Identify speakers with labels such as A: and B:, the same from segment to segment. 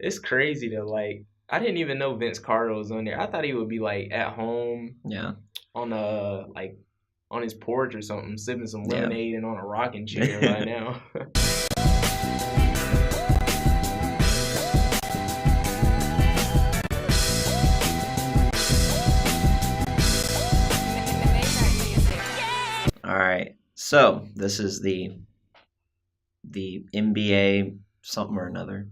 A: It's crazy to like. I didn't even know Vince Carter was on there. I thought he would be like at home
B: Yeah.
A: on on his porch or something, sipping some
B: Yeah.
A: lemonade and on a rocking chair right now.
B: All right. So this is the NBA something or another.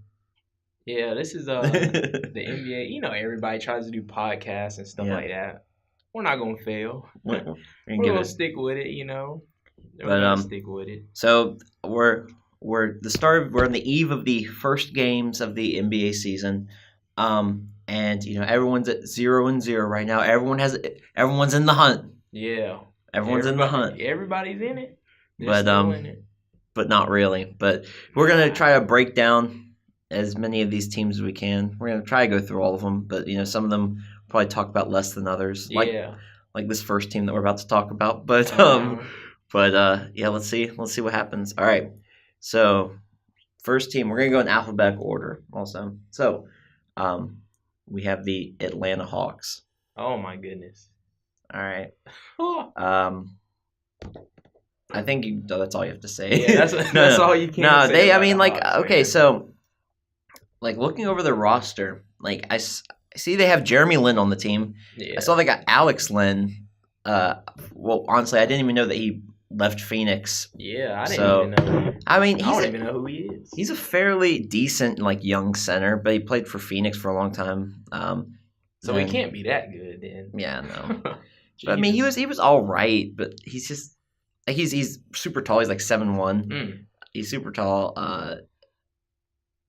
A: Yeah, this is the NBA. You know, everybody tries to do podcasts and stuff like that. We're not gonna fail. We're gonna stick with it. You know, we're gonna stick with it.
B: So we're on the eve of the first games of the NBA season. And you know everyone's at 0-0 right now. Everyone's in the hunt.
A: Yeah.
B: Everyone's in the hunt.
A: Everybody's in it.
B: But not really. But we're gonna try to break down as many of these teams as we can. We're gonna try to go through all of them, but you know some of them we'll probably talk about less than others. Like this first team that we're about to talk about. But yeah, let's see what happens. All right. So first team, we're gonna go in alphabetical order also. So we have the Atlanta Hawks.
A: Oh my goodness.
B: All right. I think that's all you have to say.
A: Yeah, that's all you can say.
B: Okay, so like looking over the roster, like I see they have Jeremy Lin on the team.
A: Yeah.
B: I saw they got Alex Lin. Well, honestly, I didn't even know that he left Phoenix.
A: Yeah, I didn't even know.
B: I mean,
A: I don't even know who he is.
B: He's a fairly decent like young center, but he played for Phoenix for a long time.
A: So he can't be that good then.
B: Yeah, no. But, I mean, he was all right, but he's just like he's super tall. He's like 7'1". He's super tall.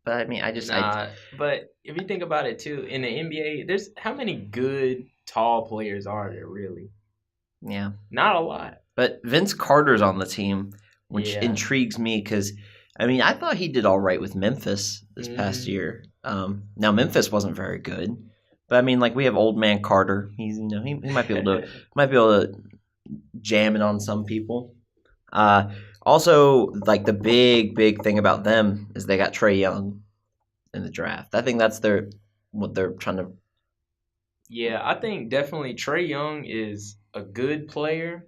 B: But I mean,
A: but if you think about it too, in the NBA, there's how many good tall players are there really?
B: Yeah,
A: not a lot.
B: But Vince Carter's on the team, which intrigues me because I mean, I thought he did all right with Memphis this past year. Now Memphis wasn't very good. But I mean, like we have old man Carter. He's he might be able to jam it on some people. Also, like the big thing about them is they got Trae Young in the draft. I think that's what they're trying to.
A: Yeah, I think definitely Trae Young is a good player,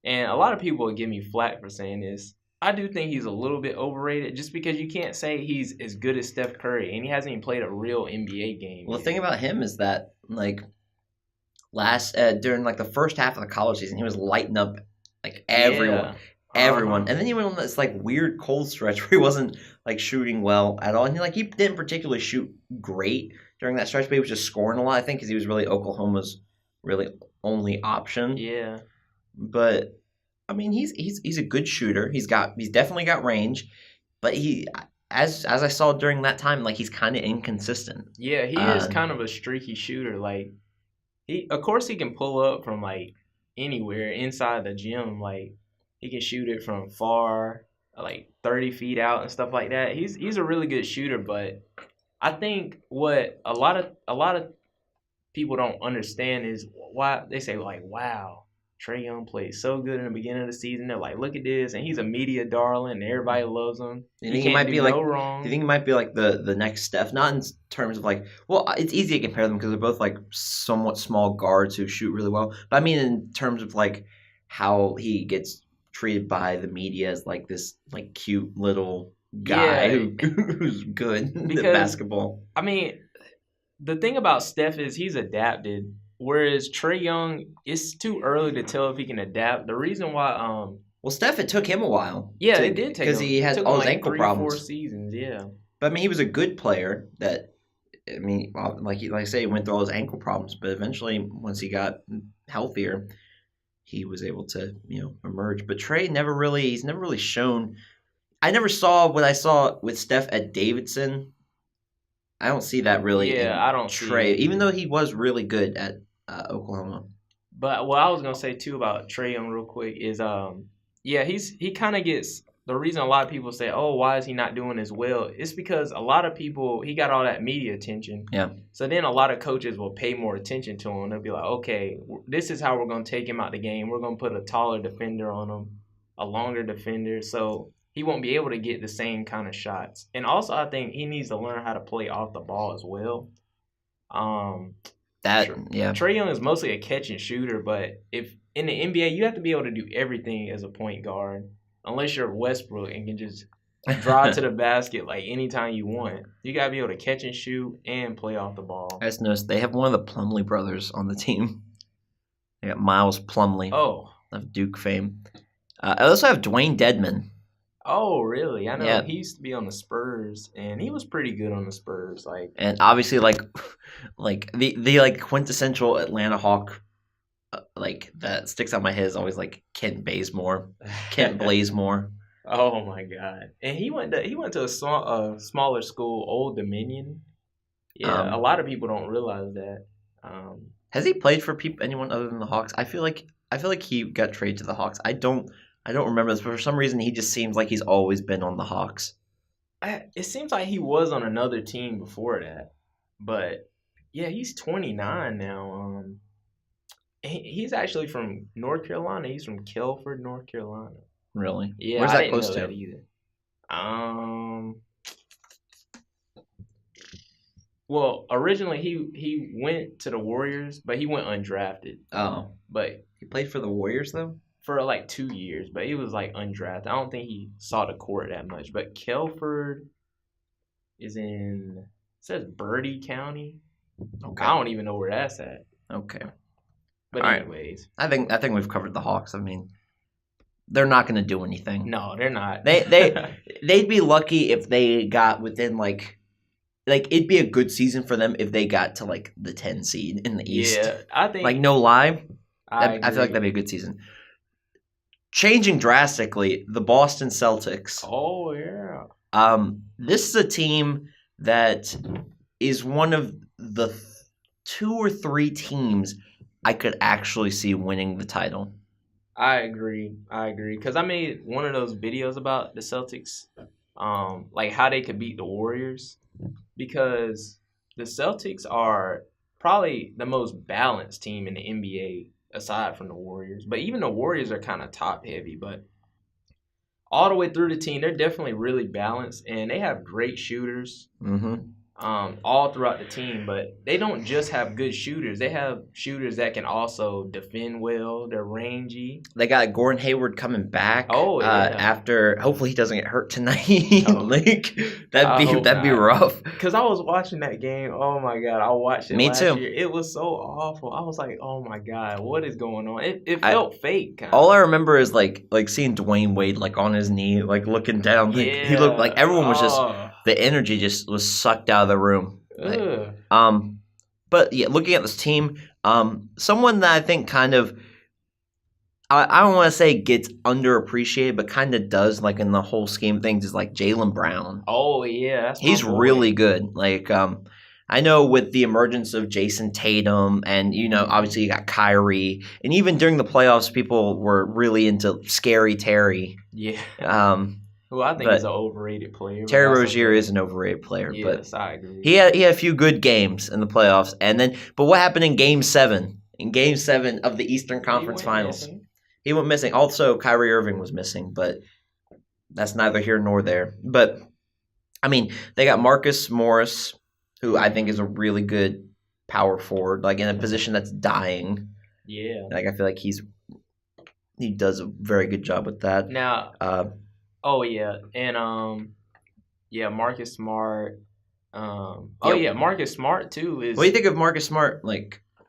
A: and a lot of people would give me flack for saying this. I do think he's a little bit overrated just because you can't say he's as good as Steph Curry, and he hasn't even played a real NBA game.
B: Well, the thing about him is that, like, during, like, the first half of the college season, he was lighting up, like, everyone. And then he went on this, like, weird cold stretch where he wasn't, like, shooting well at all. And, he didn't particularly shoot great during that stretch, but he was just scoring a lot, I think, because he was really Oklahoma's really only option.
A: Yeah.
B: But I mean, he's a good shooter. He's definitely got range, but as I saw during that time, like he's kind of inconsistent.
A: Yeah, he is kind of a streaky shooter. Like of course, he can pull up from like anywhere inside the gym. Like he can shoot it from far, like 30 feet out and stuff like that. He's a really good shooter, but I think what a lot of people don't understand is why they say like, wow, Trae Young played so good in the beginning of the season. They're like, look at this, and he's a media darling, and everybody loves him.
B: Do you think he might be like the next Steph? Not in terms of like, well, it's easy to compare them because they're both like somewhat small guards who shoot really well. But I mean, in terms of like how he gets treated by the media as like this like cute little guy who's good at basketball.
A: I mean, the thing about Steph is he's adapted. Whereas Trae Young, it's too early to tell if he can adapt. The reason why,
B: well, Steph, it took him a while.
A: Yeah, it did take him.
B: Because he had all his ankle problems.
A: 4 seasons, yeah.
B: But I mean, he was a good player. That I mean, like I say, he went through all his ankle problems. But eventually, once he got healthier, he was able to emerge. But Trae he's never really shown. I never saw what I saw with Steph at Davidson. I don't see that really.
A: Yeah, I don't
B: Trae, even though he was really good at Oklahoma.
A: But what I was gonna say too about Trae Young real quick is he kind of gets the reason a lot of people say, oh, why is he not doing as well? It's because a lot of people, he got all that media attention.
B: Yeah.
A: So then a lot of coaches will pay more attention to him. They'll be like, okay, this is how we're gonna take him out the game. We're gonna put a taller defender on him, a longer defender. So he won't be able to get the same kind of shots. And also, I think he needs to learn how to play off the ball as well. Trae Young is mostly a catch and shooter, but if in the NBA, you have to be able to do everything as a point guard, unless you're Westbrook and can just drive to the basket like anytime you want. You gotta be able to catch and shoot and play off the ball.
B: I just noticed they have one of the Plumlee brothers on the team. They got Miles Plumlee of Duke fame. I also have Dwayne Dedmon.
A: Oh, really? I know he used to be on the Spurs, and he was pretty good on the Spurs.
B: And obviously, the quintessential Atlanta Hawk, that sticks out in my head is always Kent Bazemore, Kent Blazemore.
A: Oh my God! And he went to a smaller school, Old Dominion. Yeah, a lot of people don't realize that.
B: Has he played for anyone other than the Hawks? I feel like he got traded to the Hawks. I don't remember this, but for some reason he just seems like he's always been on the Hawks.
A: It seems like he was on another team before that, but yeah, he's 29 now. He's actually from North Carolina. He's from Kelford, North Carolina.
B: Really?
A: Yeah,
B: where's that close to?
A: That either. Well, originally he went to the Warriors, but he went undrafted.
B: Oh,
A: but
B: he played for the Warriors though
A: for 2 years, but he was undrafted. I don't think he saw the court that much. But Kelford is it says Bertie County. Okay, I don't even know where that's at.
B: Okay,
A: but anyways,
B: I think we've covered the Hawks. I mean, they're not going to do anything.
A: No, they're not.
B: They'd be lucky if they got within it'd be a good season for them if they got to the 10 seed in the East.
A: Yeah, I think
B: no lie.
A: I
B: feel like that'd be a good season. Changing drastically, the Boston Celtics.
A: Oh yeah.
B: This is a team that is one of the 2 or 3 teams I could actually see winning the title.
A: I agree. Because I made one of those videos about the Celtics, how they could beat the Warriors. Because the Celtics are probably the most balanced team in the NBA aside from the Warriors. But even the Warriors are kind of top heavy. But all the way through the team, they're definitely really balanced. And they have great shooters.
B: Mm-hmm.
A: All throughout the team, but they don't just have good shooters. They have shooters that can also defend well. They're rangy.
B: They got Gordon Hayward coming back.
A: Oh, yeah.
B: After hopefully he doesn't get hurt tonight. That'd be rough.
A: Because I was watching that game. Oh my God, I watched it.
B: Me
A: last
B: too.
A: Year. It was so awful. I was like, oh my God, what is going on? It felt fake.
B: All I remember is seeing Dwayne Wade on his knee, looking down. He looked like everyone was just. The energy just was sucked out of the room. But yeah, looking at this team, someone that I think kind of, I don't want to say gets underappreciated, but kind of does, in the whole scheme of things, is Jaylen Brown.
A: Oh yeah,
B: he's really good. I know with the emergence of Jason Tatum, and obviously you got Kyrie, and even during the playoffs, people were really into Scary Terry.
A: Yeah. Who I think is an overrated player.
B: Terry Rozier is an overrated player.
A: Yes, I agree.
B: He had a few good games in the playoffs. But what happened in Game 7? In Game 7 of the Eastern Conference Finals. He went missing. Also, Kyrie Irving was missing, but that's neither here nor there. But, I mean, they got Marcus Morris, who I think is a really good power forward, in a position that's dying.
A: Yeah.
B: I feel like he does a very good job with that.
A: Now... Oh yeah, and Marcus Smart. Marcus Smart too is.
B: What do you think of Marcus Smart?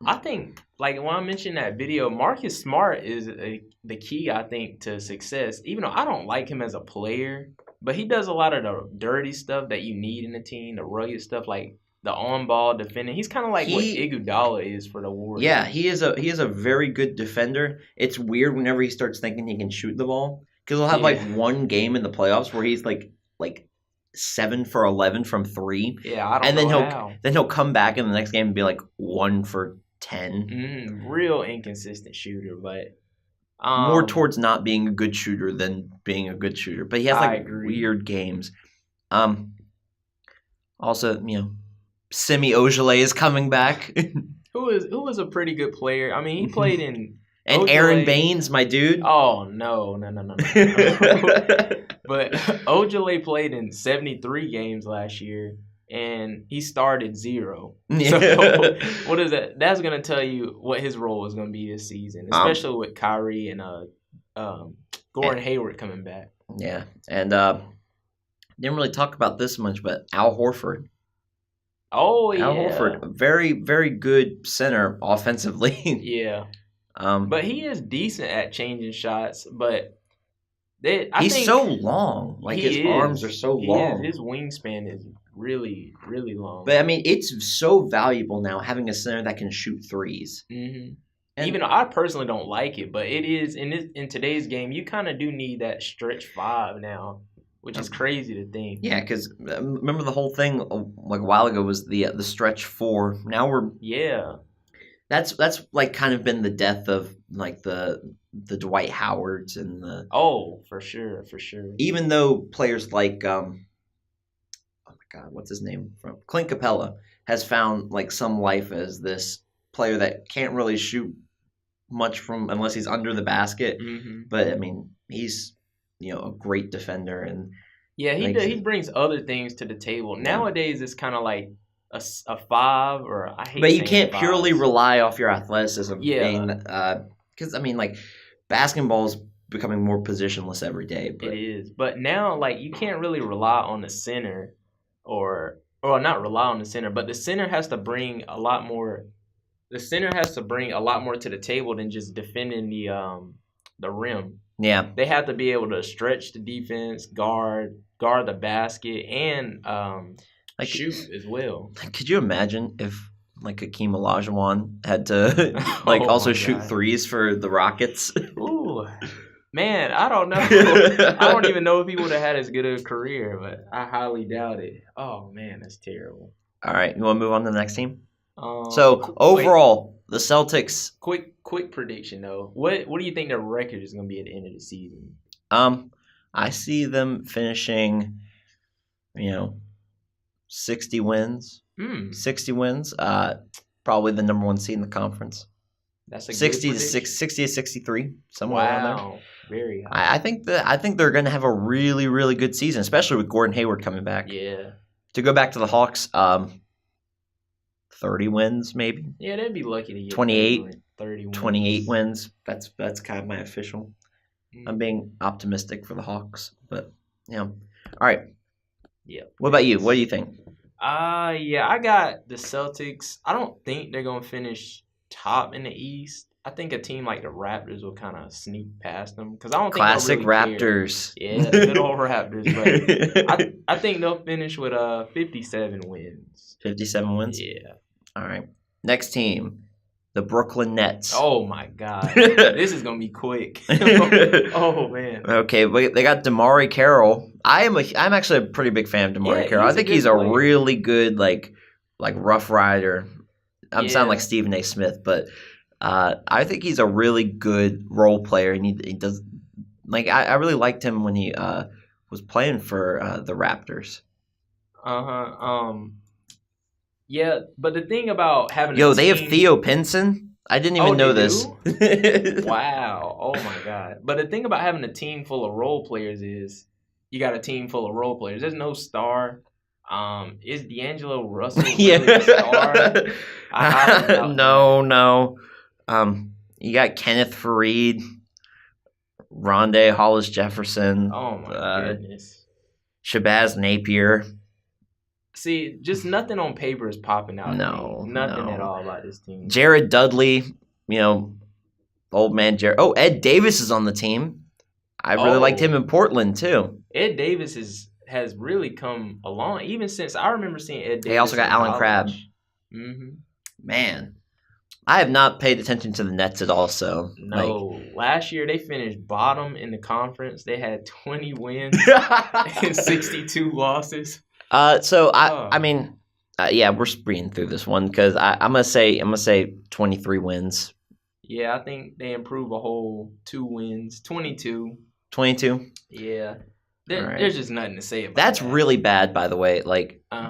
A: I think when I mentioned that video, Marcus Smart is the key. I think to success. Even though I don't like him as a player, but he does a lot of the dirty stuff that you need in a team, the rugged stuff the on-ball defending. He's kind of what Iguodala is for the Warriors.
B: Yeah, he is a very good defender. It's weird whenever he starts thinking he can shoot the ball. Because he'll have one game in the playoffs where he's 7 for 11 from 3.
A: Yeah, I don't know.
B: Then he'll come back in the next game and be 1 for 10.
A: Real inconsistent shooter, but
B: more towards not being a good shooter than being a good shooter. But he has weird games. Also, Semi Ojeleye is coming back.
A: Who is a pretty good player. I mean, he played in
B: And Aaron Baines, my dude.
A: Oh, no. But Ojale played in 73 games last year, and he started 0. So what is that? That's going to tell you what his role is going to be this season, especially with Kyrie and Gordon Hayward coming back.
B: Yeah, and didn't really talk about this much, but Al Horford.
A: Oh, yeah.
B: Al Horford, a very, very good center offensively.
A: Yeah. But he is decent at changing shots, but
B: he's so long. Like, his arms are so long.
A: His wingspan is really, really long.
B: But, I mean, it's so valuable now having a center that can shoot threes.
A: Mm-hmm. Even though I personally don't like it, but it is in today's game, you kind of do need that stretch 5 now, which is crazy to think.
B: Yeah, because remember the whole thing like a while ago was the stretch 4. Now we're That's like kind of been the death of like the Dwight Howards and the
A: for sure.
B: Even though players like oh my God, what's his name from Clint Capella has found like some life as this player that can't really shoot much from unless he's under the basket.
A: Mm-hmm.
B: But I mean, he's a great defender and
A: he brings other things to the table. Nowadays, it's kind of like a 5 or I hate.
B: But you can't purely rely off your athleticism.
A: Yeah.
B: Because I mean, like basketball's becoming more positionless every day. But.
A: It is, but now like you can't really rely on the center, or not rely on the center, but the center has to bring a lot more. The center has to bring a lot more to the table than just defending the rim.
B: Yeah,
A: they have to be able to stretch the defense, guard the basket, and shoot as well.
B: Could you imagine if like Hakeem Olajuwon had to also shoot threes for the Rockets?
A: Ooh, man, I don't know. I don't even know if he would have had as good a career, but I highly doubt it. Oh man, that's terrible.
B: All right, you want to move on to the next team? So overall, the Celtics.
A: Quick prediction though. What do you think their record is going to be at the end of the season?
B: I see them finishing, 60 wins. 60 wins. Probably the number 1 seed in the conference.
A: That's a
B: 60 to 63, somewhere around there.
A: Very high.
B: I think they're going to have a really, really good season, especially with Gordon Hayward coming back.
A: Yeah.
B: To go back to the Hawks, 30 wins maybe.
A: Yeah, they'd be lucky to get
B: 30 wins. 28 wins. That's kind of my official. I'm being optimistic for the Hawks, but all right.
A: Yeah.
B: What about you? What do you think?
A: I got the Celtics. I don't think they're gonna finish top in the East. I think a team like the Raptors will kind of sneak past them because I don't think
B: classic
A: really
B: Raptors.
A: Care. Yeah, good old Raptors. But I think they'll finish with 57 wins.
B: 57 wins.
A: Yeah.
B: All right. Next team, the Brooklyn Nets.
A: Oh my God, this is gonna be quick. Oh man.
B: Okay, they got DeMar Carroll. I'm actually a pretty big fan of DeMar Carroll. I think he's a really good like Rough Rider. I'm sounding like Stephen A. Smith, but I think he's a really good role player, and he does I really liked him when he was playing for the Raptors.
A: Yeah, but the thing about having
B: they have Theo Pinson. I didn't even know this.
A: Wow. Oh my God. But the thing about having a team full of role players is you got a team full of role players. There's no star. Is D'Angelo Russell really a star?
B: No. You got Kenneth Faried, Rondé Hollis Jefferson.
A: Oh my goodness.
B: Shabazz Napier.
A: See, just nothing on paper is popping out. Nothing at all about this team.
B: Jared Dudley, old man Jared. Oh, Ed Davis is on the team. I really liked him in Portland too.
A: Ed Davis has really come along even since I remember seeing Ed Davis.
B: They also got Alan Crabb.
A: Mm-hmm.
B: Man, I have not paid attention to the Nets at all. So
A: last year they finished bottom in the conference. They had 20 wins and 62 losses.
B: I mean, we're speeding through this one because I'm gonna say 23 wins.
A: Yeah, I think they improve a whole 2 wins, 22.
B: 22.
A: Yeah, there's just nothing to say about
B: that. That's really bad, by the way.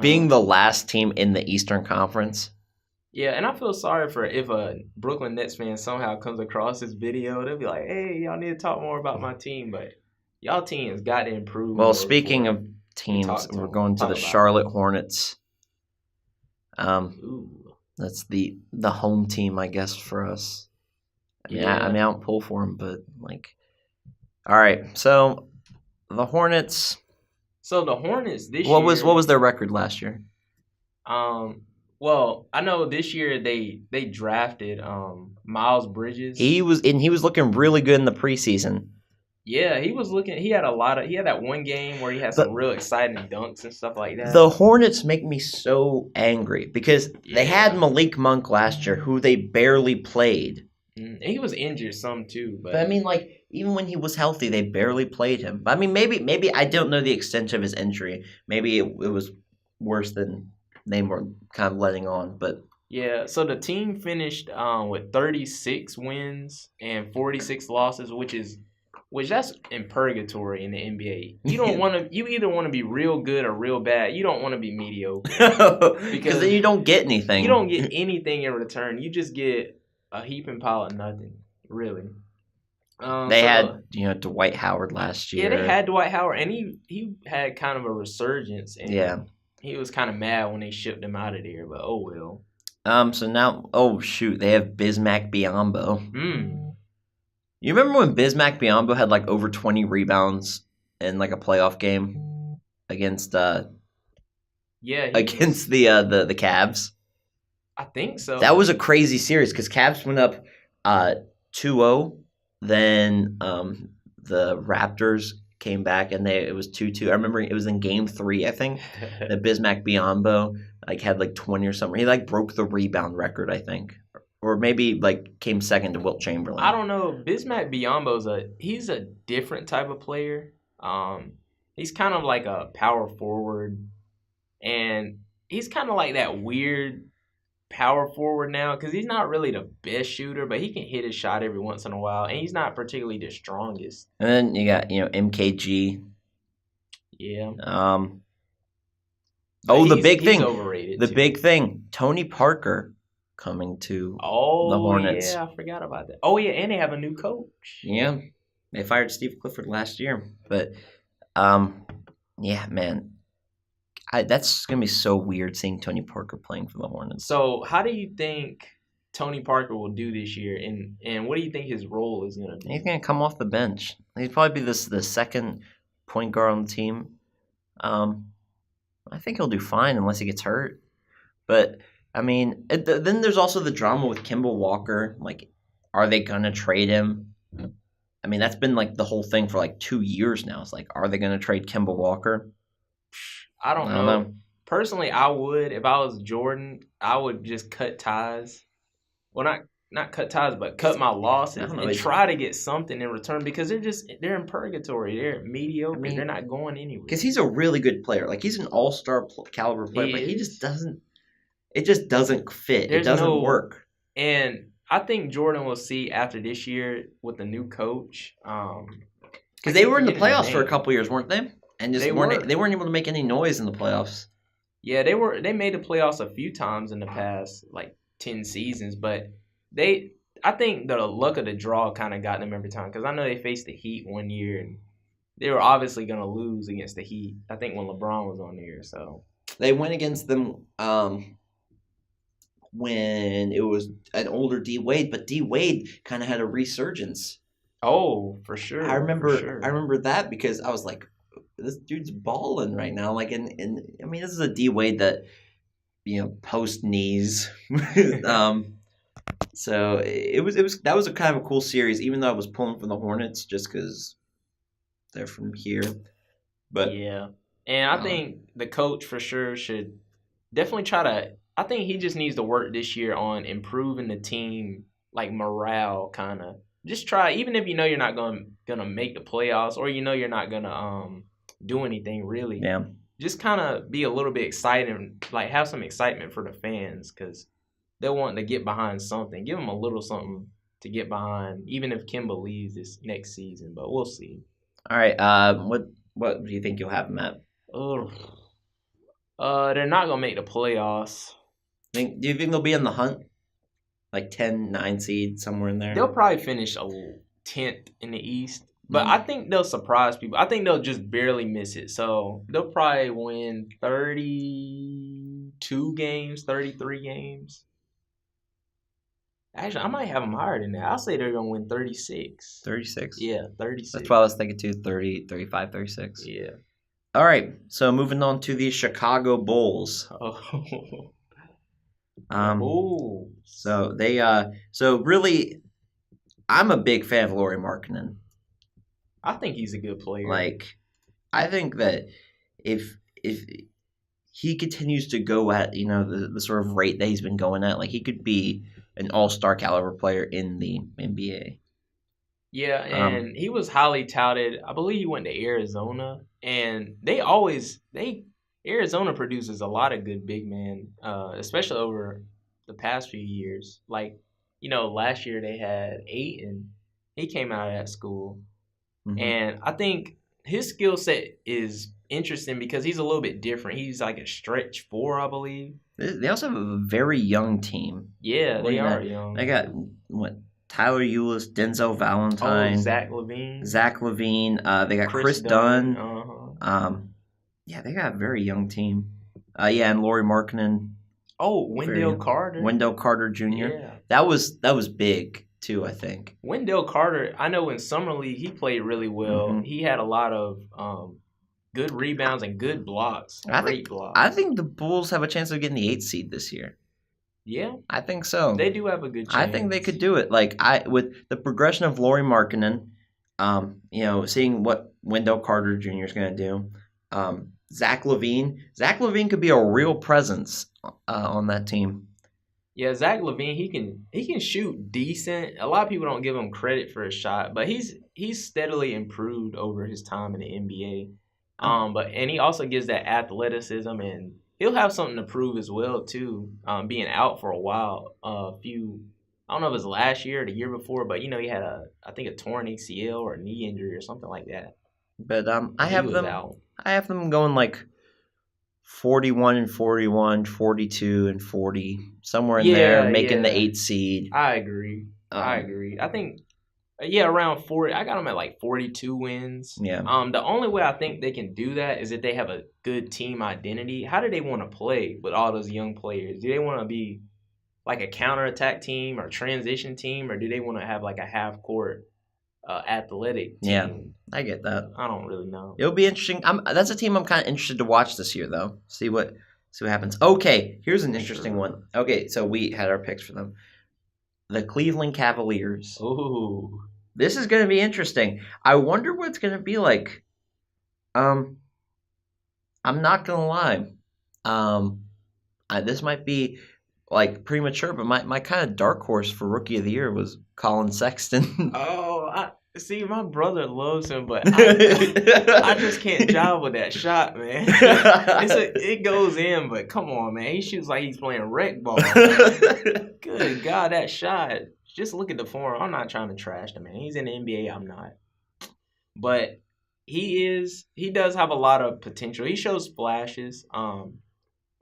B: Being the last team in the Eastern Conference.
A: Yeah, and I feel sorry for if a Brooklyn Nets fan somehow comes across this video, they'll be like, "Hey, y'all need to talk more about my team." But y'all team has got to improve
B: Well,
A: more
B: speaking
A: before
B: of
A: we
B: teams,
A: talk to
B: we're
A: them.
B: going to
A: Talk
B: the
A: about
B: Charlotte Hornets.
A: Ooh,
B: That's the home team, I guess, for us. I
A: yeah.
B: don't pull for them, but like, all right. So the Hornets.
A: So the Hornets this
B: What
A: year,
B: was their record last year?
A: well, I know this year they drafted Miles Bridges.
B: He was looking really good in the preseason.
A: Yeah, he was looking. He had he had that one game where he had some
B: The
A: real exciting dunks and stuff like that.
B: the Hornets make me so angry because they had
A: Yeah.
B: Malik Monk last year, who they barely played.
A: He was injured some too,
B: But I
A: but
B: mean, like even when he was healthy, they barely played him. But I mean, maybe I don't know the extent of his injury. Maybe it was worse than they were kind of letting on. But
A: yeah. So the team finished with 36 wins and 46 losses, which that's in purgatory in the NBA. You don't want to. You either want to be real good or real bad. You don't want to be mediocre
B: because then you don't get anything.
A: you don't get anything in return. You just get a heaping pile of nothing, really.
B: They had Dwight Howard last year.
A: Yeah, they had Dwight Howard, and he had kind of a resurgence, and
B: Yeah.
A: he was kind of mad when they shipped him out of there. But oh well.
B: So now, oh shoot, they have Bismack Biyombo.
A: Mm.
B: You remember when Bismack Biyombo had like over 20 rebounds in like a playoff game against against the Cavs?
A: I think so.
B: That was a crazy series because Cavs went up 2-0. Then the Raptors came back and it was 2-2. I remember it was in game 3, I think, that Bismack Biyombo like had like 20 or something. He like broke the rebound record, I think. Or maybe like came second to Wilt Chamberlain.
A: I don't know. Bismack Biyombo's he's a different type of player. He's kind of like a power forward, and he's kind of like that weird power forward now because he's not really the best shooter, but he can hit his shot every once in a while, and he's not particularly the strongest.
B: And then you got MKG.
A: Yeah.
B: The big thing.
A: Overrated.
B: The big thing. Tony Parker coming to the Hornets.
A: Yeah, I forgot about that. Oh yeah, and they have a new coach.
B: Yeah, they fired Steve Clifford last year, but yeah, man, that's gonna be so weird seeing Tony Parker playing for the Hornets.
A: So, how do you think Tony Parker will do this year, and what do you think his role is gonna be?
B: He's gonna come off the bench. He'd probably be the second point guard on the team. I think he'll do fine unless he gets hurt, but. I mean, then there's also the drama with Kemba Walker. Like, are they going to trade him? I mean, that's been like the whole thing for like 2 years now. It's like, are they going to trade Kemba Walker?
A: I don't know. Personally, I would. If I was Jordan, I would just cut ties. Well, not cut ties, but cut my losses and try to get something in return because they're in purgatory. They're mediocre. I mean, they're not going anywhere.
B: Because he's a really good player. Like, he's an all-star caliber player, but he just doesn't. It just doesn't fit. It doesn't work.
A: And I think Jordan will see after this year with the new coach.
B: Because they were in the playoffs for a couple years, weren't they? And they weren't able to make any noise in the playoffs.
A: Yeah, they made the playoffs a few times in the past, like 10 seasons. But I think the luck of the draw kind of got them every time. Because I know they faced the Heat one year, and they were obviously going to lose against the Heat. I think when LeBron was on there, so
B: they went against them. When it was an older D Wade, but D Wade kind of had a resurgence.
A: Oh, for sure.
B: I remember that because I was like, this dude's balling right now. Like, and I mean, this is a D Wade that post knees. So that was a kind of a cool series, even though I was pulling for the Hornets just because they're from here. But
A: yeah, and I think the coach for sure should definitely try to. I think he just needs to work this year on improving the team, like morale, kind of. Just try, even if you're not gonna make the playoffs, or you're not gonna do anything really.
B: Yeah.
A: Just kind of be a little bit excited, like have some excitement for the fans, because they're wanting to get behind something. Give them a little something to get behind, even if Kemba leaves this next season. But we'll see.
B: All right. What do you think you'll have them at?
A: They're not gonna make the playoffs.
B: Do you think they'll be in the hunt? Like 10, 9 seed, somewhere in there?
A: They'll probably finish 10th in the East. But I think they'll surprise people. I think they'll just barely miss it. So they'll probably win 32 games, 33 games. Actually, I might have them higher than that. I'll say they're going to win 36.
B: 36?
A: Yeah, 36.
B: That's what I was thinking too, 30, 35, 36.
A: Yeah.
B: All right, so moving on to the Chicago Bulls.
A: Oh.
B: So they so really, I'm a big fan of Lauri Markkanen.
A: I think he's a good player.
B: Like, I think that if he continues to go at the sort of rate that he's been going at, like he could be an all-star caliber player in the NBA.
A: Yeah, and he was highly touted. I believe he went to Arizona, and Arizona produces a lot of good big men, especially over the past few years. Like, last year they had Ayton. He came out of that school. Mm-hmm. And I think his skill set is interesting because he's a little bit different. He's like a stretch 4, I believe.
B: They also have a very young team.
A: Yeah, they are young.
B: They got, Tyler Ulis, Denzel Valentine.
A: Zach LaVine.
B: They got Chris Dunn. Yeah, they got a very young team. And Lauri Markkanen.
A: Oh, Wendell Carter.
B: Wendell Carter Jr. Yeah. That was big too, I think.
A: Wendell Carter, I know in Summer League he played really well. Mm-hmm. He had a lot of good rebounds and good blocks. Blocks.
B: I think the Bulls have a chance of getting the 8th seed this year.
A: Yeah,
B: I think so.
A: They do have a good chance.
B: I think they could do it. Like with the progression of Lauri Markkanen, seeing what Wendell Carter Jr. is going to do. Zach LaVine could be a real presence on that team.
A: Yeah, Zach LaVine, he can shoot decent. A lot of people don't give him credit for his shot, but he's steadily improved over his time in the NBA. But he also gives that athleticism, and he'll have something to prove as well too. Being out for a while, I don't know if it was last year or the year before, but he had a torn ACL or a knee injury or something like that.
B: But I have them going like 41 and 41, 42 and 40, somewhere in there, making the 8th seed.
A: I agree. I think, around 40. I got them at like 42 wins.
B: Yeah.
A: The only way I think they can do that is if they have a good team identity. How do they want to play with all those young players? Do they want to be like a counterattack team or transition team, or do they want to have like a half-court athletic team?
B: Yeah, I get that.
A: I don't really know.
B: It'll be interesting. That's a team I'm kind of interested to watch this year, though. See what happens. Okay, here's an interesting one. Okay, so we had our picks for them. The Cleveland Cavaliers.
A: Ooh.
B: This is going to be interesting. I wonder what it's going to be like. I'm not going to lie. This might be like premature, but my kind of dark horse for Rookie of the Year was Colin Sexton.
A: See, my brother loves him, but I just can't jive with that shot, man. It goes in, but come on, man. He shoots like he's playing rec ball. Good God, that shot. Just look at the form. I'm not trying to trash the man. He's in the NBA. I'm not. But he does have a lot of potential. He shows flashes. I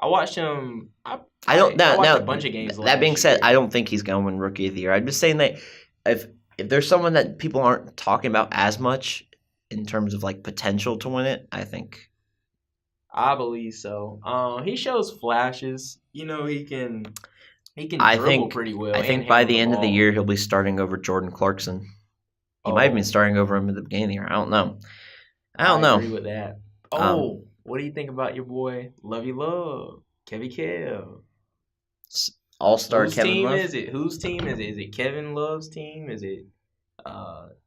A: watched him. I watched a bunch of games.
B: That being said, I don't think he's going to win Rookie of the Year. I'm just saying that if there's someone that people aren't talking about as much in terms of like potential to win it, I think.
A: I believe so. He shows flashes. He can dribble pretty well.
B: I think by the end of the year he'll be starting over Jordan Clarkson. He might have been starting over him at the beginning of the year. I don't know. I
A: agree with that. What do you think about your boy Lovey Love, Kevin Kev?
B: All-star Kevin Love?
A: Whose team is it? Is it Kevin Love's team? Is it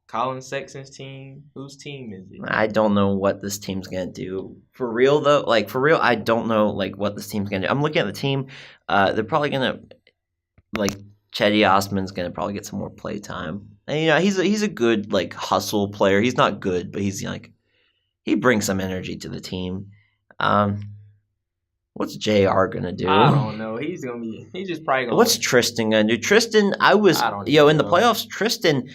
A: Colin Sexton's team? Whose team is it?
B: I don't know what this team's going to do. For real, though, I don't know what this team's going to do. I'm looking at the team. They're probably going to, Cedi Osman's going to probably get some more play time. And, he's a good, hustle player. He's not good, but he's, he brings some energy to the team. What's JR gonna do?
A: I don't know. He's just probably gonna.
B: What's Tristan gonna do? Tristan, in the playoffs, Tristan,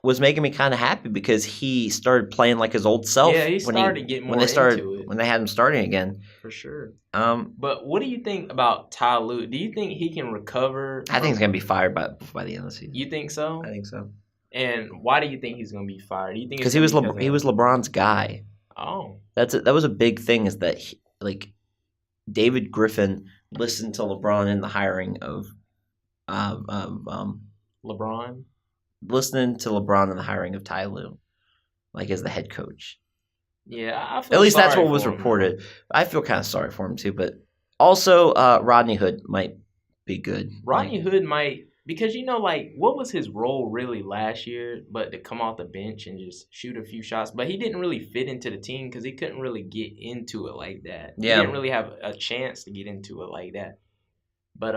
B: was making me kind of happy because he started playing like his old self.
A: Yeah, he started getting more into it
B: when they had him starting again.
A: For sure. But what do you think about Ty Lue? Do you think he can recover?
B: I think he's gonna be fired by the end of the season.
A: You think so?
B: I think so.
A: And why do you think he's gonna be fired? Do you think
B: because he was LeBron's guy?
A: Oh,
B: that was a big thing. Is that David Griffin listened to LeBron in the hiring of
A: LeBron.
B: Listening to LeBron in the hiring of Ty Lue, as the head coach.
A: Yeah, I feel
B: at least that's what was reported. I feel kind of sorry for him too, but also Rodney Hood might be good.
A: Rodney Hood might, because what was his role really last year? But to come off the bench and just shoot a few shots, but he didn't really fit into the team because he couldn't really get into it like that. Yeah. He didn't really have a chance to get into it like that. But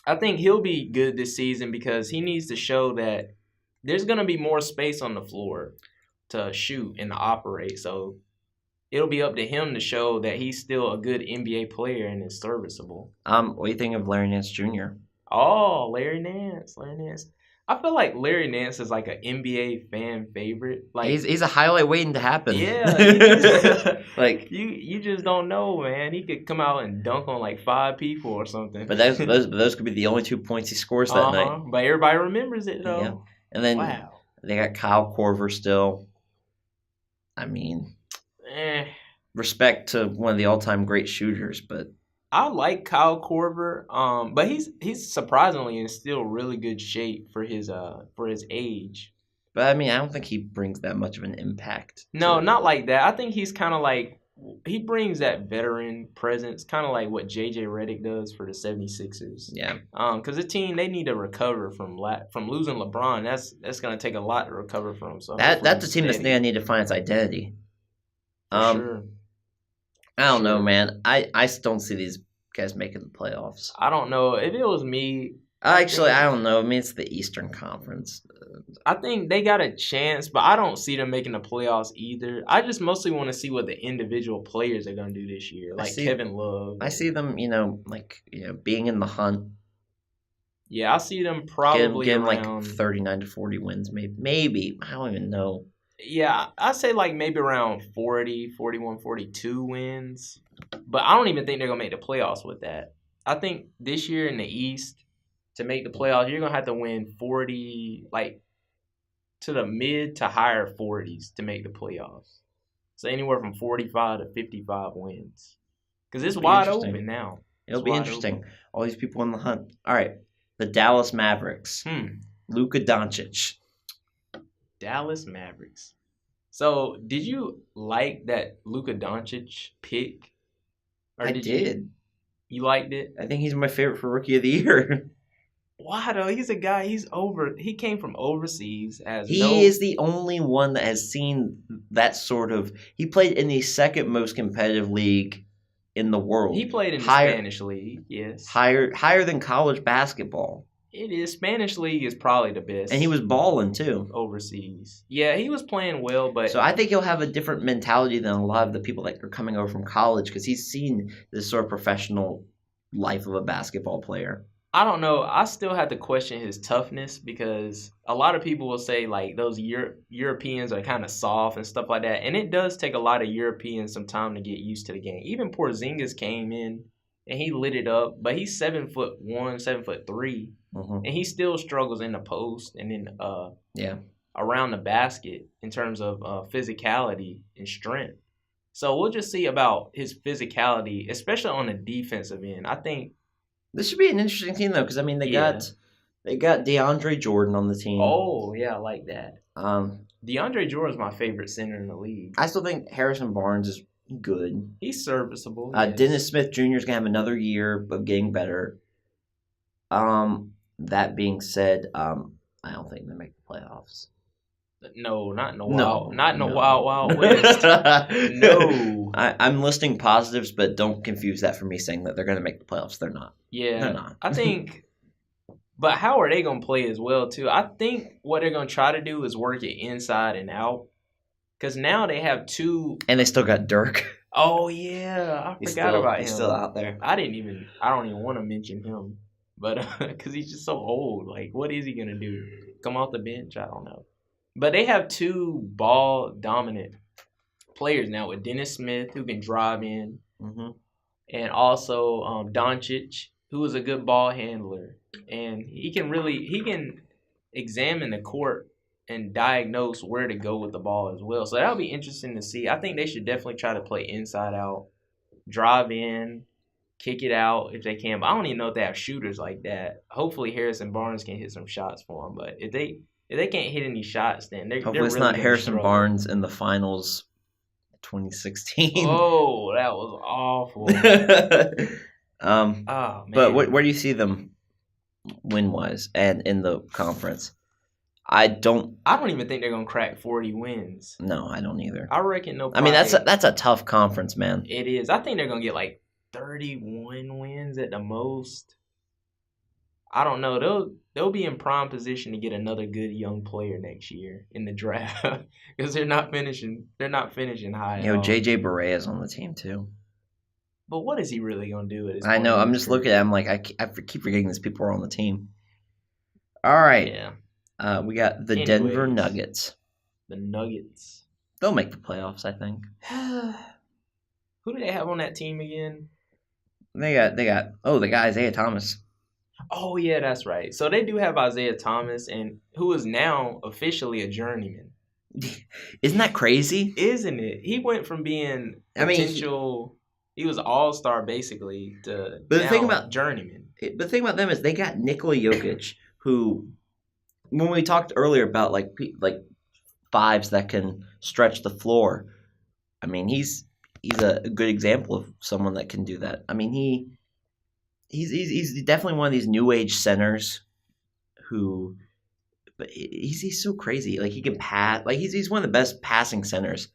A: I think he'll be good this season because he needs to show that there's going to be more space on the floor to shoot and to operate. So it'll be up to him to show that he's still a good NBA player and is serviceable.
B: What do you think of Larry Nance Jr.?
A: Oh, Larry Nance. I feel like Larry Nance is like an NBA fan favorite.
B: He's a highlight waiting to happen.
A: Yeah, you just don't know, man. He could come out and dunk on 5 people or something.
B: But those could be the only 2 points he scores that night.
A: But everybody remembers it though. Yeah.
B: And then they got Kyle Korver still. I mean, respect to one of the all-time great shooters, but
A: I like Kyle Korver, but he's surprisingly in still really good shape for his age.
B: But I mean, I don't think he brings that much of an impact.
A: No, not like that. I think he's kind of he brings that veteran presence, kind of like what J.J. Redick does for the 76ers.
B: Yeah.
A: Because the team, they need to recover from losing LeBron. That's going to take a lot to recover from. So
B: that's a team that's going to need to find its identity.
A: Sure.
B: I don't know, man. I still don't see these guys making the playoffs.
A: I don't know. If it was me...
B: I don't know. I mean, it's the Eastern Conference.
A: I think they got a chance, but I don't see them making the playoffs either. I just mostly want to see what the individual players are going to do this year, Kevin Love.
B: I see them, being in the hunt.
A: Yeah, I see them probably
B: getting around 39 to 40 wins, maybe. I don't even know.
A: Yeah, I say maybe around 40, 41, 42 wins. But I don't even think they're going to make the playoffs with that. I think this year in the East, to make the playoffs, you're going to have to win 40, to the mid to higher 40s to make the playoffs. So anywhere from 45 to 55 wins. Because it's wide open now.
B: It'll be interesting. All these people in the hunt. All right, the Dallas Mavericks. Luka Doncic.
A: Dallas Mavericks. So, did you like that Luka Doncic pick?
B: I did.
A: You liked it?
B: I think he's my favorite for Rookie of the Year.
A: Why though? He's a guy. He came from overseas.
B: He is the only one that has seen that sort of. He played in the second most competitive league in the world.
A: He played in the Spanish league. Yes.
B: Higher than college basketball.
A: It is. Spanish league is probably the best.
B: And he was balling too.
A: Overseas. Yeah, he was playing well, but...
B: So I think he'll have a different mentality than a lot of the people that are coming over from college because he's seen this sort of professional life of a basketball player.
A: I don't know. I still have to question his toughness because a lot of people will say those Europeans are kind of soft and stuff like that. And it does take a lot of Europeans some time to get used to the game. Even Porzingis came in and he lit it up, but he's 7'1", 7'3". And he still struggles in the post and then around the basket in terms of physicality and strength. So we'll just see about his physicality, especially on the defensive end. I think
B: this should be an interesting team though, because I mean they got DeAndre Jordan on the team.
A: Oh yeah, I like that. DeAndre Jordan is my favorite center in the league.
B: I still think Harrison Barnes is good.
A: He's serviceable.
B: Yes. Dennis Smith Jr. is gonna have another year of getting better. That being said, I don't think they make the playoffs.
A: No, not in the Wild West. No.
B: I'm listing positives, but don't confuse that for me saying that they're going to make the playoffs. They're not.
A: Yeah,
B: they're not.
A: I think. But how are they going to play as well too? I think what they're going to try to do is work it inside and out, because now they have two.
B: And they still got Dirk.
A: Oh yeah, I forgot about him.
B: He's still out there.
A: I don't even want to mention him. but because he's just so old. Like, what is he gonna do? Come off the bench? I don't know. But they have two ball dominant players now with Dennis Smith, who can drive in, and also Doncic, who is a good ball handler, and he can examine the court and diagnose where to go with the ball as well. So that'll be interesting to see. I think they should definitely try to play inside out, drive in, kick it out if they can. But I don't even know if they have shooters like that. Hopefully Harrison Barnes can hit some shots for them. But if they can't hit any shots, then they're
B: hopefully it's
A: really
B: not Harrison
A: struggle.
B: Barnes in the finals 2016.
A: Oh, that was awful.
B: Oh, man. But where do you see them win-wise and in the conference? I don't
A: even think they're gonna crack 40 wins.
B: No, I don't either.
A: I reckon no.
B: I mean, that's a tough conference, man.
A: It is. I think they're gonna get like 31 wins at the most. I don't know. They'll be in prime position to get another good young player next year in the draft because they're not finishing high.
B: JJ Barea is on the team too.
A: But what is he really gonna do?
B: I know. I'm just looking at him like I keep forgetting these people are on the team. All right.
A: Yeah.
B: We got the Denver Nuggets.
A: The Nuggets.
B: They'll make the playoffs, I think.
A: Who do they have on that team again?
B: They got the guy Isaiah Thomas.
A: Oh yeah, that's right. So they do have Isaiah Thomas, and who is now officially a journeyman.
B: Isn't that crazy?
A: Isn't it? He went from being potential. He was an all-star basically to
B: the thing about
A: journeyman.
B: The thing about them is they got Nikola Jokic, who, when we talked earlier about like fives that can stretch the floor, I mean he's a good example of someone that can do that. I mean he's definitely one of these new age centers who, but he's so crazy. Like he can pass. Like he's one of the best passing centers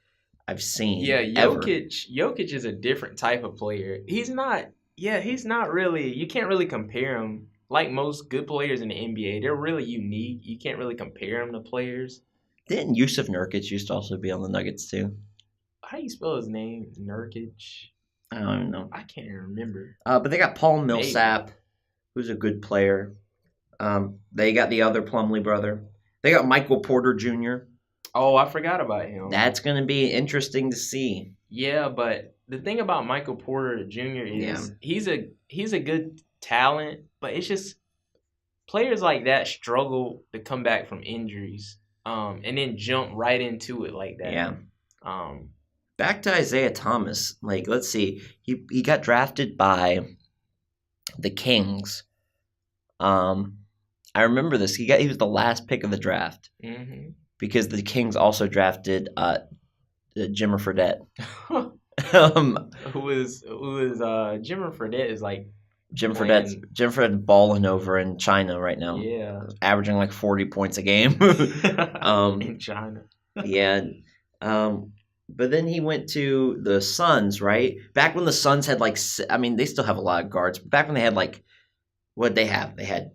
B: I've seen.
A: Yeah, Jokic is a different type of player. He's not really. You can't really compare him. Like most good players in the NBA, they're really unique. You can't really compare them to players.
B: Didn't Yusuf Nurkic used to also be on the Nuggets too?
A: How do you spell his name? Nurkic?
B: I don't even know.
A: I can't remember.
B: But they got Paul Millsap, who's a good player. They got the other Plumlee brother. They got Michael Porter Jr.
A: Oh, I forgot about him.
B: That's going to be interesting to see.
A: Yeah, but the thing about Michael Porter Jr. is he's a good talent, but it's just players like that struggle to come back from injuries, and then jump right into it like that.
B: Yeah. Back to Isaiah Thomas. Like, let's see, he got drafted by the Kings. I remember this. He was the last pick of the draft because the Kings also drafted Jimmer Fredette.
A: Who is Jimmer Fredette is like.
B: Jim Fredette balling over in China right now.
A: Yeah.
B: Averaging like 40 points a game.
A: In China.
B: Yeah. But then he went to the Suns, right? Back when the Suns had they still have a lot of guards. But back when they had what'd they have? They had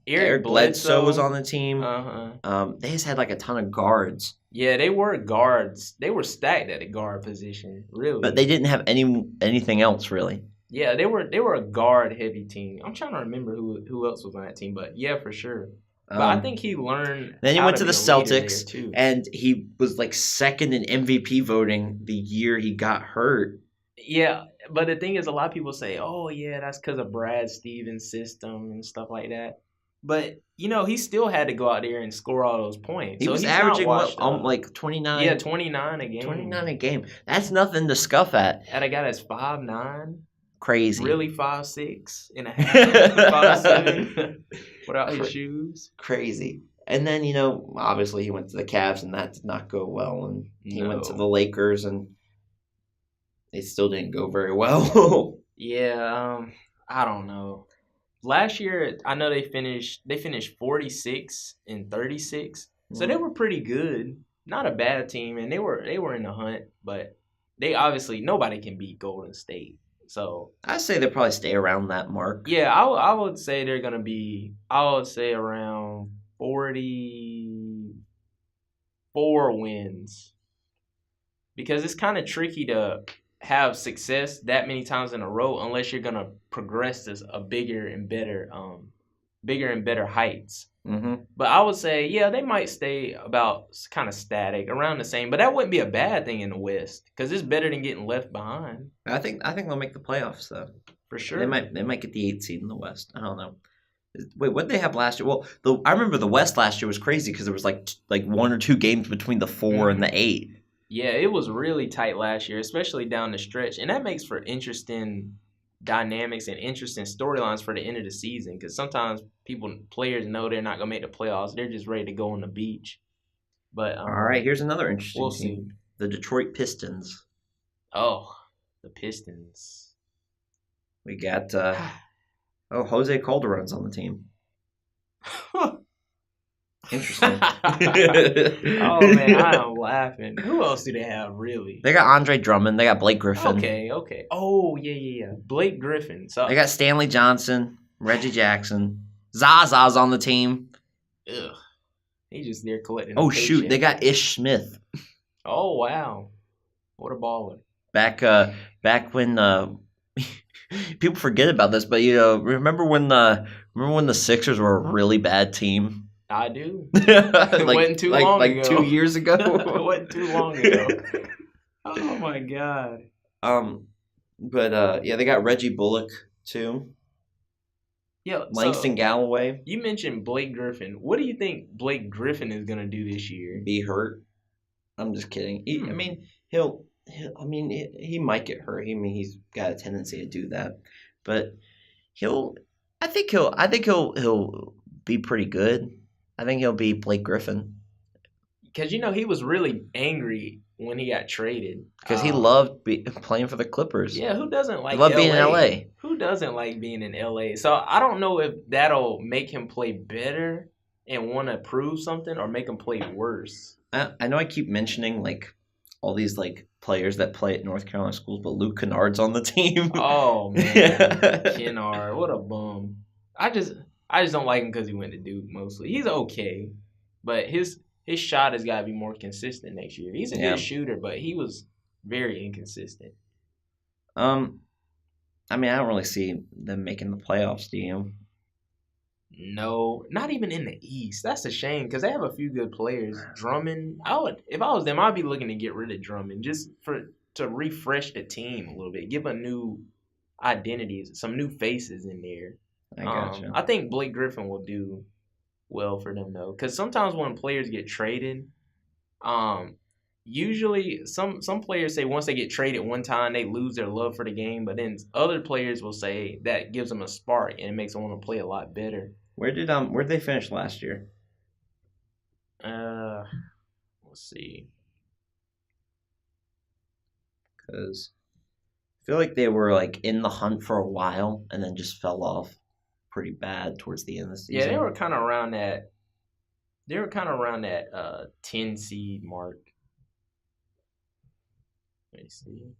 B: Eric Bledsoe was on the team. They just had a ton of guards.
A: Yeah, they were guards. They were stacked at the guard position, really.
B: But they didn't have anything else really.
A: Yeah, they were a guard heavy team. I'm trying to remember who else was on that team, but yeah, for sure. But I think he learned.
B: Then he went to the Celtics, and he was second in MVP voting the year he got hurt.
A: Yeah, but the thing is, a lot of people say, "Oh, yeah, that's because of Brad Stevens' system and stuff like that." But he still had to go out there and score all those points.
B: He was averaging 29.
A: Yeah, 29 a game.
B: 29 a game. That's nothing to scuff at.
A: And a guy that's 5'9".
B: Crazy.
A: Really 5'6" and a half, 5'7" without his shoes.
B: Crazy. And then, obviously he went to the Cavs and that did not go well. And he went to the Lakers and it still didn't go very well.
A: Yeah, I don't know. Last year, I know they finished 46 and 36. So they were pretty good. Not a bad team. And they were in the hunt, but they obviously nobody can beat Golden State. So
B: I say they'll probably stay around that mark.
A: Yeah, I would say they're gonna be. I would say around 44 wins, because it's kind of tricky to have success that many times in a row unless you're gonna progress to a bigger and better heights.
B: Mm-hmm.
A: But I would say, yeah, they might stay about kind of static, around the same. But that wouldn't be a bad thing in the West because it's better than getting left behind.
B: I think they'll make the playoffs though.
A: For sure.
B: They might get the 8th seed in the West. I don't know. Wait, what did they have last year? Well, I remember the West last year was crazy because there was like 1 or 2 games between the 4 and the 8.
A: Yeah, it was really tight last year, especially down the stretch, and that makes for interesting dynamics and interesting storylines for the end of the season because sometimes players know they're not gonna make the playoffs. They're just ready to go on the beach. But
B: all right, here's another interesting team.
A: See.
B: The Detroit Pistons.
A: Oh, the Pistons.
B: We got Jose Calderon's on the team. Interesting.
A: Oh man, I am laughing. Who else do they have really?
B: They got Andre Drummond. They got Blake Griffin.
A: Okay. Oh yeah. Blake Griffin. So
B: they got Stanley Johnson, Reggie Jackson. Zaza's on the team.
A: Ugh. He's just there collecting.
B: Oh shoot, they got Ish Smith.
A: Oh wow, what a baller!
B: Back when people forget about this, but remember when the Sixers were a really bad team?
A: I do. It wasn't too long ago.
B: Like 2 years ago.
A: It wasn't too long ago. Oh my god.
B: But they got Reggie Bullock too.
A: Yeah,
B: Langston Galloway.
A: You mentioned Blake Griffin. What do you think Blake Griffin is gonna do this year?
B: Be hurt? I'm just kidding. He might get hurt. He's got a tendency to do that, but I think he'll be pretty good. I think he'll be Blake Griffin.
A: Because, he was really angry when he got traded.
B: Because he loved playing for the Clippers.
A: Yeah, who doesn't like
B: being in LA?
A: Who doesn't like being in LA? So I don't know if that'll make him play better and want to prove something or make him play worse.
B: I know I keep mentioning, all these, players that play at North Carolina schools, but Luke Kennard's on the team.
A: Oh, man. Kennard, what a bum. I just don't like him because he went to Duke mostly. He's okay, but his shot has got to be more consistent next year. He's a good shooter, but he was very inconsistent.
B: I don't really see them making the playoffs, do you?
A: No, not even in the East. That's a shame because they have a few good players. Drummond, if I was them, I'd be looking to get rid of Drummond just to refresh the team a little bit, give a new identity, some new faces in there.
B: I gotcha.
A: I think Blake Griffin will do well for them though, because sometimes when players get traded, usually some players say once they get traded one time they lose their love for the game, but then other players will say that gives them a spark and it makes them want to play a lot better.
B: Where'd they finish last year?
A: Let's see.
B: Because I feel like they were in the hunt for a while and then just fell off pretty bad towards the end of the season.
A: Yeah, they were kind of around that 10 seed mark. Let me see.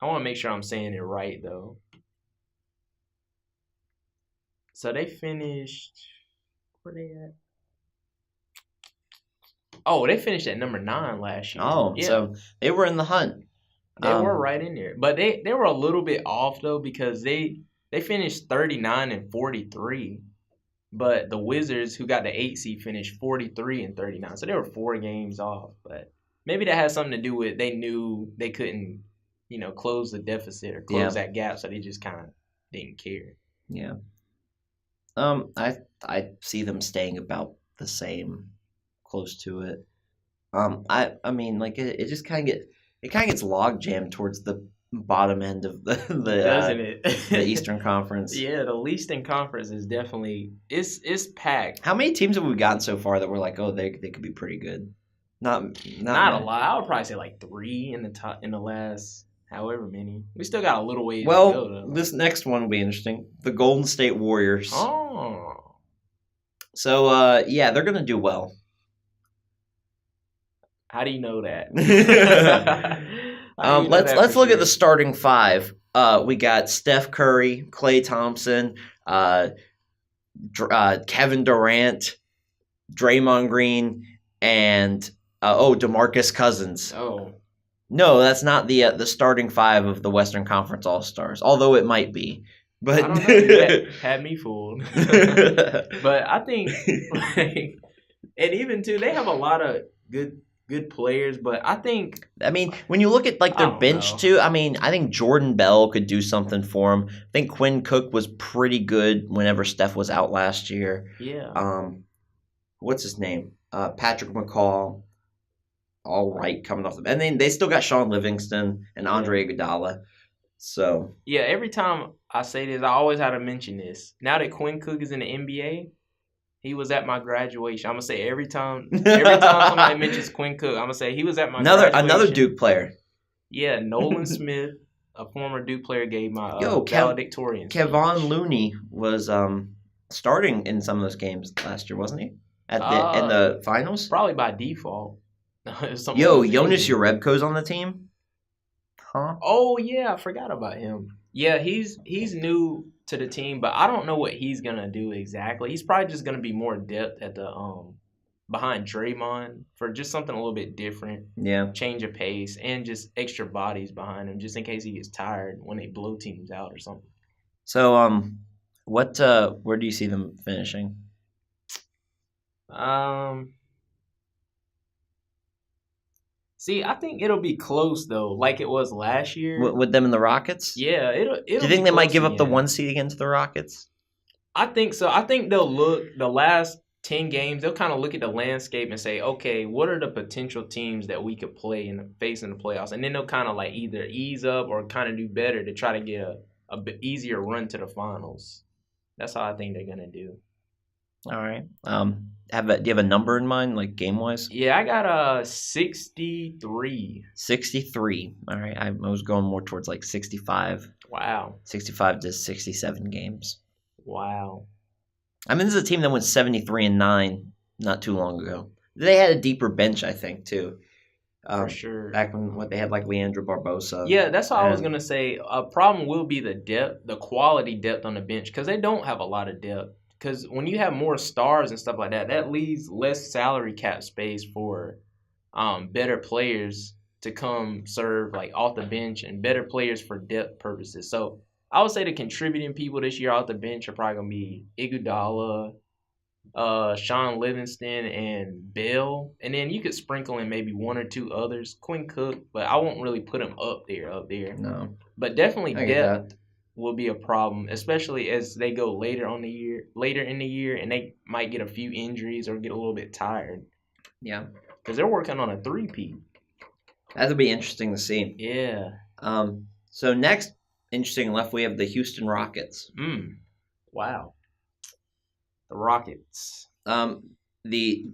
A: I want to make sure I'm saying it right though. So they finished. Where they at? Oh, they finished at number 9 last year.
B: Oh, yeah. So they were in the hunt.
A: They were right in there, but they were a little bit off though because they finished 39-43, but the Wizards, who got the 8 seed, finished 43-39. So they were 4 games off. But maybe that has something to do with they knew they couldn't, close the deficit or close that gap, so they just kind of didn't care.
B: Yeah. I see them staying about the same, close to it. It just kind of gets log jammed towards the bottom end of
A: doesn't it?
B: The Eastern Conference.
A: Yeah, the Eastern Conference is definitely it's packed.
B: How many teams have we gotten so far that we're like, oh, they could be pretty good? Not
A: a lot. I would probably say 3 in the last however many. We still got a little ways to
B: go,
A: though.
B: This next one will be interesting. The Golden State Warriors.
A: Oh.
B: So they're gonna do well.
A: How do you know that?
B: Let's look at the starting 5. We got Steph Curry, Klay Thompson, Kevin Durant, Draymond Green, and DeMarcus Cousins.
A: Oh.
B: No, that's not the starting five of the Western Conference All Stars. Although it might be, but
A: I don't know. You had me fooled. But I think, like, and even too, they have a lot of good players. But I think,
B: when you look at like their bench too, I think Jordan Bell could do something for him. I think Quinn Cook was pretty good whenever Steph was out last year.
A: Yeah.
B: What's his name? Patrick McCall. All right, coming off and then they still got Sean Livingston and Andre Iguodala. So
A: yeah, every time I say this, I always have to mention this. Now that Quinn Cook is in the NBA, he was at my graduation. I'm gonna say every time somebody mentions Quinn Cook, I'm gonna say he was at my graduation.
B: Another Duke player.
A: Yeah, Nolan Smith, a former Duke player, gave my valedictorian.
B: Kevon Looney was starting in some of those games last year, wasn't he? In the finals,
A: probably by default.
B: Jonas Jerebko's on the team. Huh?
A: Oh yeah, I forgot about him. Yeah, he's new to the team, but I don't know what he's gonna do exactly. He's probably just gonna be more depth at the behind Draymond for just something a little bit different.
B: Yeah,
A: change of pace and just extra bodies behind him, just in case he gets tired when they blow teams out or something.
B: So where do you see them finishing?
A: See, I think it'll be close though, like it was last year.
B: With them and the Rockets?
A: Yeah, it'll. Do
B: you think they might give up the 1 seed against the Rockets?
A: I think so. I think they'll look the last 10 games. They'll kind of look at the landscape and say, okay, what are the potential teams that we could play face in the playoffs? And then they'll kind of like either ease up or kind of do better to try to get a bit easier run to the finals. That's how I think they're gonna do.
B: All right. Do you have a number in mind, like game wise?
A: Yeah, I got 63.
B: 63. All right. I was going more towards like 65.
A: Wow.
B: 65 to 67 games.
A: Wow.
B: This is a team that went 73-9 not too long ago. They had a deeper bench, I think, too.
A: For sure.
B: Back when they had like Leandro Barbosa.
A: Yeah, that's what I was gonna say. A problem will be the depth, the quality depth on the bench, because they don't have a lot of depth. Because when you have more stars and stuff like that, that leaves less salary cap space for better players to come serve like off the bench and better players for depth purposes. So I would say the contributing people this year off the bench are probably gonna be Iguodala, Sean Livingston, and Bell, and then you could sprinkle in maybe one or two others, Quinn Cook, but I won't really put him up there.
B: No,
A: but definitely depth will be a problem, especially as they go later in the year, and they might get a few injuries or get a little bit tired.
B: Yeah,
A: because they're working on a 3-peat.
B: That'll be interesting to see.
A: Yeah.
B: So next, interesting left, we have the Houston Rockets.
A: Wow. The Rockets.
B: The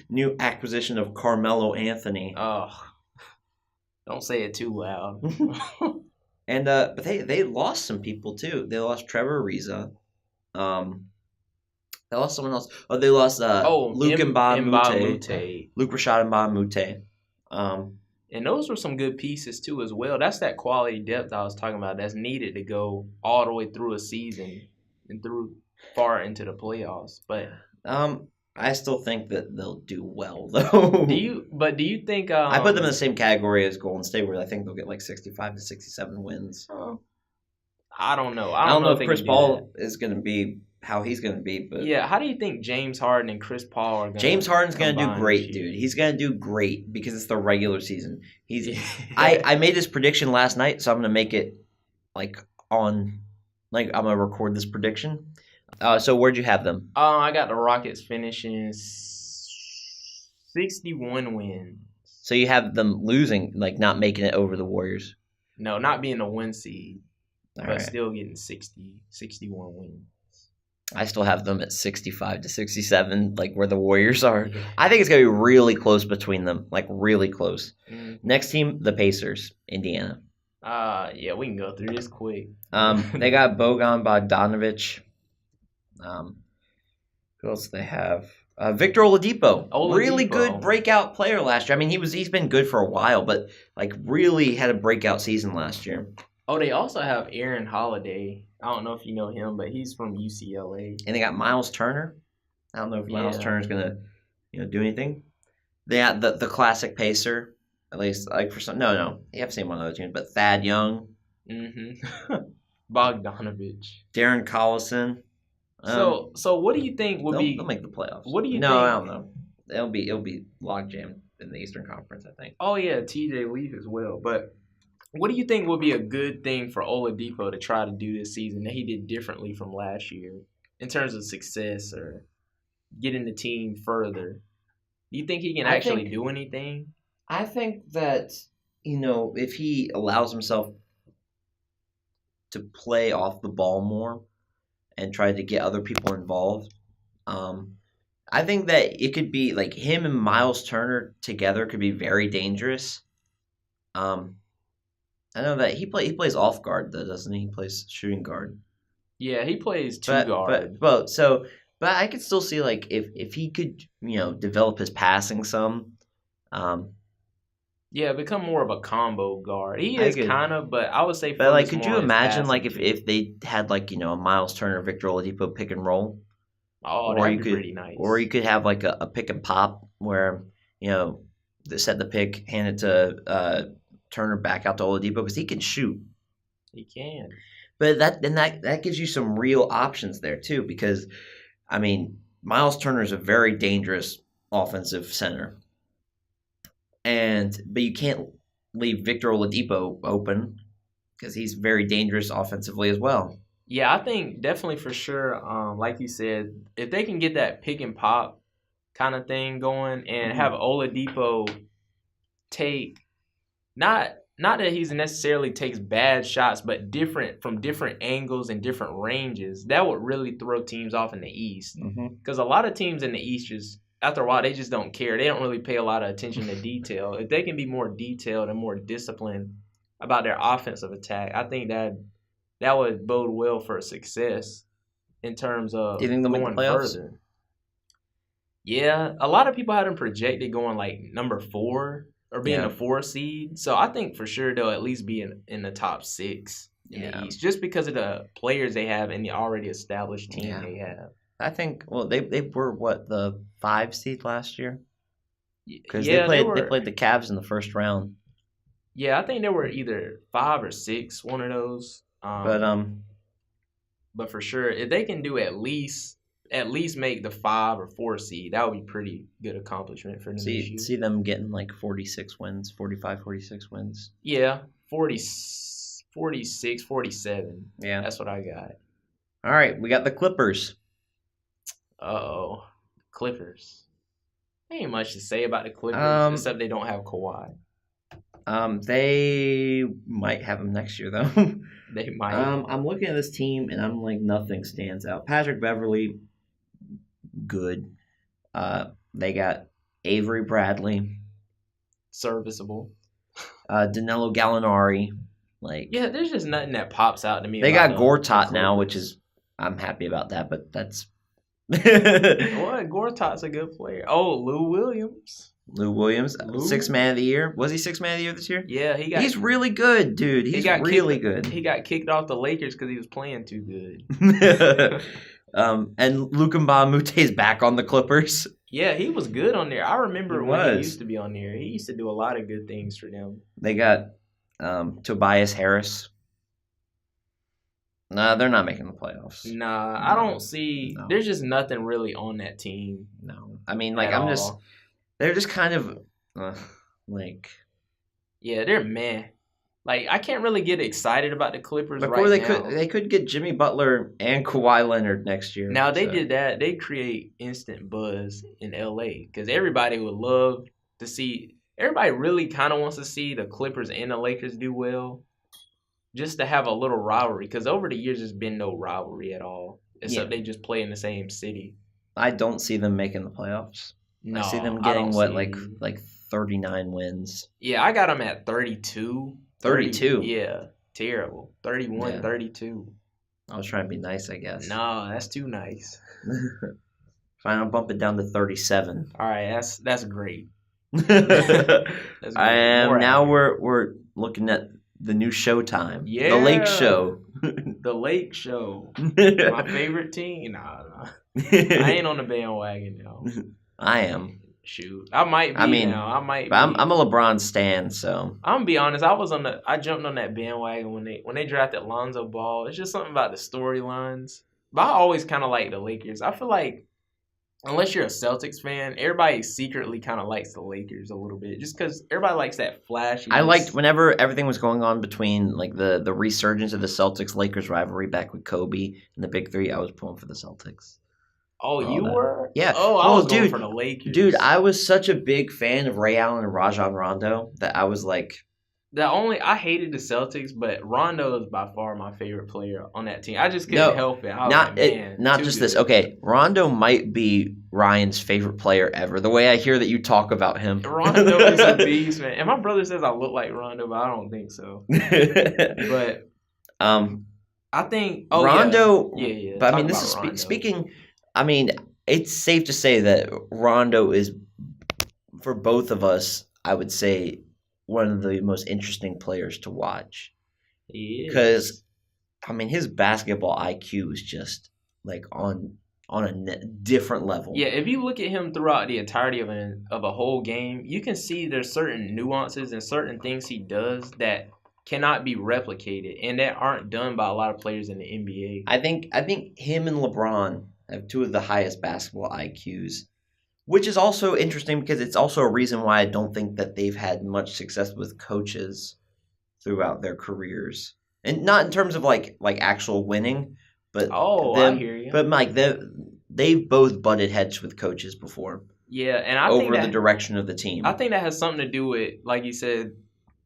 B: new acquisition of Carmelo Anthony.
A: Oh, don't say it too loud.
B: And but they lost some people too. They lost Trevor Ariza. They lost someone else. Oh, they lost Luke Mbamute. Luke Rashad Mbamute.
A: And those were some good pieces too as well. That's that quality depth I was talking about that's needed to go all the way through a season and through far into the playoffs. But
B: I still think that they'll do well though.
A: Do you think
B: I put them in the same category as Golden State, where I think they'll get like 65 to 67 wins.
A: I don't know.
B: I don't know if Chris Paul is going to be how he's going to be, but
A: yeah. How do you think James Harden and Chris Paul are going?
B: James Harden's going to do great, dude. He's going to do great because it's the regular season. I made this prediction last night, so I'm going to make it I'm going to record this prediction. So where'd you have them?
A: I got the Rockets finishing 61 wins.
B: So you have them losing, like not making it over the Warriors?
A: No, not being a 1 seed, but still getting 61 wins.
B: I still have them at 65 to 67, like where the Warriors are. Yeah. I think it's going to be really close between them, like really close. Mm-hmm. Next team, the Pacers, Indiana.
A: Yeah, we can go through this quick.
B: They got Bojan Bogdanović. Who else do they have? Victor Oladipo. Really good breakout player last year. I mean, he's been good for a while, but like really had a breakout season last year.
A: Oh, they also have Aaron Holiday. I don't know if you know him, but he's from UCLA.
B: And they got Miles Turner. I don't know if Miles Turner's gonna, do anything. They got the classic Pacer, At least, like, for some... No. You have seen one of those teams. But Thad Young.
A: Mm-hmm. Bogdanovich.
B: Darren Collison.
A: So what do you think would be...
B: They'll make the playoffs.
A: What do you think...
B: No, I don't know. It'll be logjam in the Eastern Conference, I think.
A: Oh, yeah, TJ Leaf as well. But what do you think would be a good thing for Oladipo to try to do this season that he did differently from last year in terms of success or getting the team further? Do you think he can actually do anything?
B: I think that, if he allows himself to play off the ball more and try to get other people involved, I think that it could be like him and Miles Turner together could be very dangerous. I know that he plays off guard though, doesn't he? He plays shooting guard.
A: Yeah, he plays guard.
B: But I could still see like if he could develop his passing some.
A: Yeah, become more of a combo guard. He is kind of, but I would say.
B: But like, could you imagine like if they had like a Miles Turner, Victor Oladipo pick and roll?
A: Oh, that'd be pretty nice.
B: Or you could have like a pick and pop where they set the pick, hand it to Turner, back out to Oladipo because he can shoot.
A: He can.
B: But that gives you some real options there too, because I mean Miles Turner is a very dangerous offensive center. But you can't leave Victor Oladipo open because he's very dangerous offensively as well.
A: Yeah, I think definitely for sure, like you said, if they can get that pick and pop kind of thing going and have Oladipo take not that he's necessarily takes bad shots, but from different angles and different ranges, that would really throw teams off in the East. Because a lot of teams in the East just after a while, they just don't care. They don't really pay a lot of attention to detail. If they can be more detailed and more disciplined about their offensive attack, I think that would bode well for success in terms of going further. Yeah, a lot of people had them projected going like number 4 or being a 4 seed. So I think for sure they'll at least be in the top 6 in the East, just because of the players they have and the already established team they have.
B: I think they were the 5 seed last year because they played the Cavs in the first round.
A: Yeah, I think they were either 5 or 6, one of those. But for sure, if they can do at least make the 5 or 4 seed, that would be pretty good accomplishment for them.
B: See them getting like 46 wins, 45, 46 wins.
A: Yeah, 40, 46, 47. Yeah, that's what I got.
B: All right, we got the Clippers.
A: Uh-oh. Clippers. Ain't much to say about the Clippers except they don't have Kawhi.
B: They might have him next year though.
A: They might.
B: I'm looking at this team and I'm like nothing stands out. Patrick Beverley, good. They got Avery Bradley,
A: serviceable.
B: Danilo Gallinari,
A: there's just nothing that pops out to me.
B: They got Gortat now, which is I'm happy about that, but that's.
A: What? Gortat's a good player. Oh, Lou Williams,
B: 6th man of the year. Was he 6th man of the year this year?
A: Yeah,
B: he's really good, dude. He's really good.
A: He got kicked off the Lakers because he was playing too good.
B: And Luka Mbamute's back on the Clippers.
A: Yeah, he was good on there. I remember when he used to be on there. He used to do a lot of good things for them.
B: They got Tobias Harris. Nah, they're not making the playoffs.
A: Nah, I don't see. No. There's just nothing really on that team.
B: No, I mean, they're just kind of
A: Yeah, they're meh. I can't really get excited about the Clippers
B: they could get Jimmy Butler and Kawhi Leonard next year.
A: Now they did that. They create instant buzz in LA because everybody would love to see. Everybody really kind of wants to see the Clippers and the Lakers do well. Just to have a little rivalry, because over the years there's been no rivalry at all, except they just play in the same city.
B: I don't see them making the playoffs. No, I see them getting like 39 wins.
A: Yeah, I got them at 32.
B: 32?
A: Yeah, terrible. 31, 32.
B: I was trying to be nice, I guess.
A: No, that's too nice.
B: Fine, I'll bump it down to 37.
A: All right, that's great.
B: That's great. Now we're looking at the new Showtime. Yeah. The Lake Show.
A: The Lake Show. My favorite team. Nah. I ain't on the bandwagon, yo.
B: I am.
A: Shoot, I might be now. I might be.
B: I'm a LeBron stan, so
A: I'm gonna be honest. I jumped on that bandwagon when they drafted Lonzo Ball. It's just something about the storylines. But I always kind of like the Lakers. I feel like unless you're a Celtics fan, everybody secretly kind of likes the Lakers a little bit, just because everybody likes that flashy.
B: I liked whenever everything was going on between like the resurgence of the Celtics Lakers rivalry back with Kobe and the Big Three. I was pulling for the Celtics.
A: Oh, you were?
B: Yeah.
A: Oh, I was going for the Lakers.
B: Dude, I was such a big fan of Ray Allen and Rajon Rondo that I was like...
A: I hated the Celtics, but Rondo is by far my favorite player on that team. I just couldn't help it.
B: Not just this. Okay, Rondo might be Ryan's favorite player ever. The way I hear that you talk about him.
A: Rondo is a beast, man. And my brother says I look like Rondo, but I don't think so. But I think
B: Rondo.
A: Yeah.
B: But I mean, this is speaking. I mean, it's safe to say that Rondo is, for both of us, I would say, one of the most interesting players to watch. Because, I mean, his basketball IQ is just, like, on a different level.
A: Yeah, if you look at him throughout the entirety of a whole game, you can see there's certain nuances and certain things he does that cannot be replicated and that aren't done by a lot of players in the NBA.
B: I think him and LeBron have two of the highest basketball IQs, which is also interesting because it's also a reason why I don't think that they've had much success with coaches throughout their careers, and not in terms of like actual winning, but
A: I hear you.
B: But Mike, they've both butted heads with coaches before.
A: Yeah, and I
B: think the direction of the team.
A: I think that has something to do with, like you said,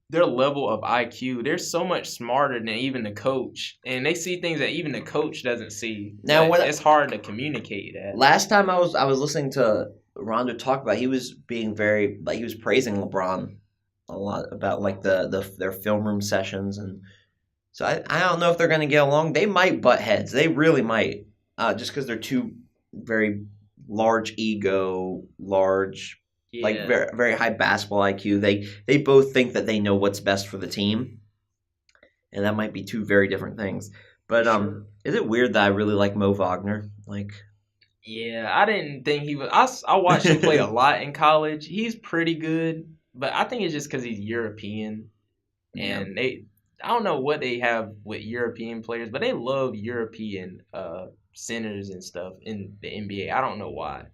A: their level of IQ. They're so much smarter than even the coach, and they see things that even the coach doesn't see. Now, it's hard to communicate that.
B: Last time I was listening to Rondo talk about, he was being very he was praising LeBron a lot about like their film room sessions, and so I don't know if they're going to get along. They might butt heads. They really might, just because they're two very large ego, like very, very high basketball IQ. They both think that they know what's best for the team, and that might be two very different things. But is it weird that I really like Mo Wagner? Like,
A: yeah, I didn't think he was. I watched him play a lot in college. He's pretty good, but I think it's just because he's European, and I don't know what they have with European players, but they love European centers and stuff in the NBA. I don't know why.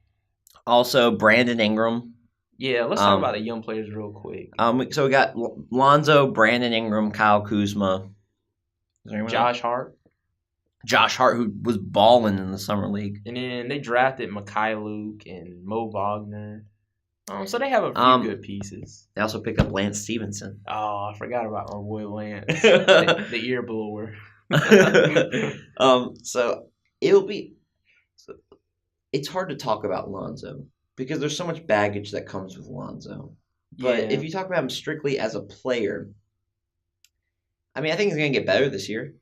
A: Also,
B: Brandon Ingram.
A: Yeah, let's talk about the young players real quick.
B: So we got Lonzo, Brandon Ingram, Kyle Kuzma.
A: Josh Hart.
B: Josh Hart, who was balling in the summer league.
A: And then they drafted Luke and Mo Wagner. So they have a few good pieces.
B: They also picked up Lance Stevenson.
A: Oh, I forgot about my boy Lance, the ear blower.
B: So it'll be. It's hard to talk about Lonzo because there's so much baggage that comes with Lonzo. But if you talk about him strictly as a player, I mean, I think he's going to get better this year.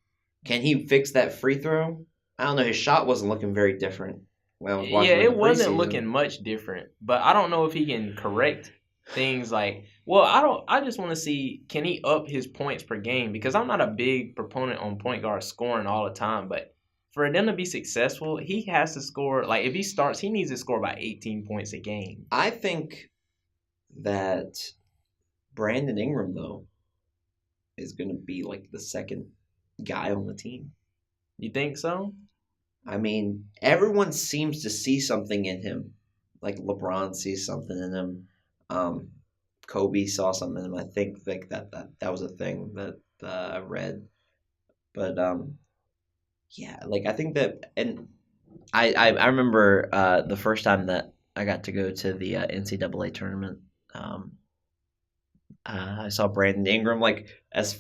B: Can he fix that free throw? I don't know. His shot wasn't looking very different. Well,
A: it wasn't looking much different. But I don't know if he can correct things like. Well, I just want to see, can he up his points per game? Because I'm not a big proponent on point guard scoring all the time, but for them to be successful, he has to score. Like, if he starts, he needs to score about 18 points a game.
B: I think that Brandon Ingram, though, is going to be like the second guy on the team.
A: You think so?
B: I mean, everyone seems to see something in him. Like LeBron sees something in him. Kobe saw something in him. I think like that was a thing that I read. But yeah, like I think that, and I remember the first time that I got to go to the NCAA tournament. I saw Brandon Ingram as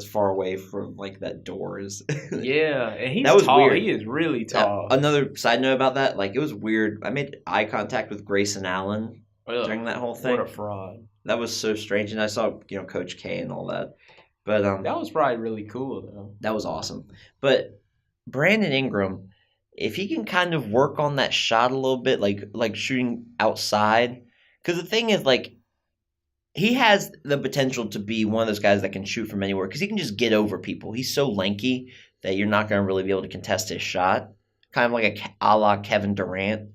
B: far away from like that door as
A: yeah, and he's tall. Weird. He is really tall.
B: Another side note about that, like it was weird. I made eye contact with Grayson Allen during that whole thing.
A: What a fraud!
B: That was so strange, and I saw Coach K and all that. But
A: that was probably really cool though.
B: That was awesome. But Brandon Ingram, if he can kind of work on that shot a little bit, like shooting outside, because the thing is like. He has the potential to be one of those guys that can shoot from anywhere because he can just get over people. He's so lanky that you're not going to really be able to contest his shot. Kind of like a la Kevin Durant.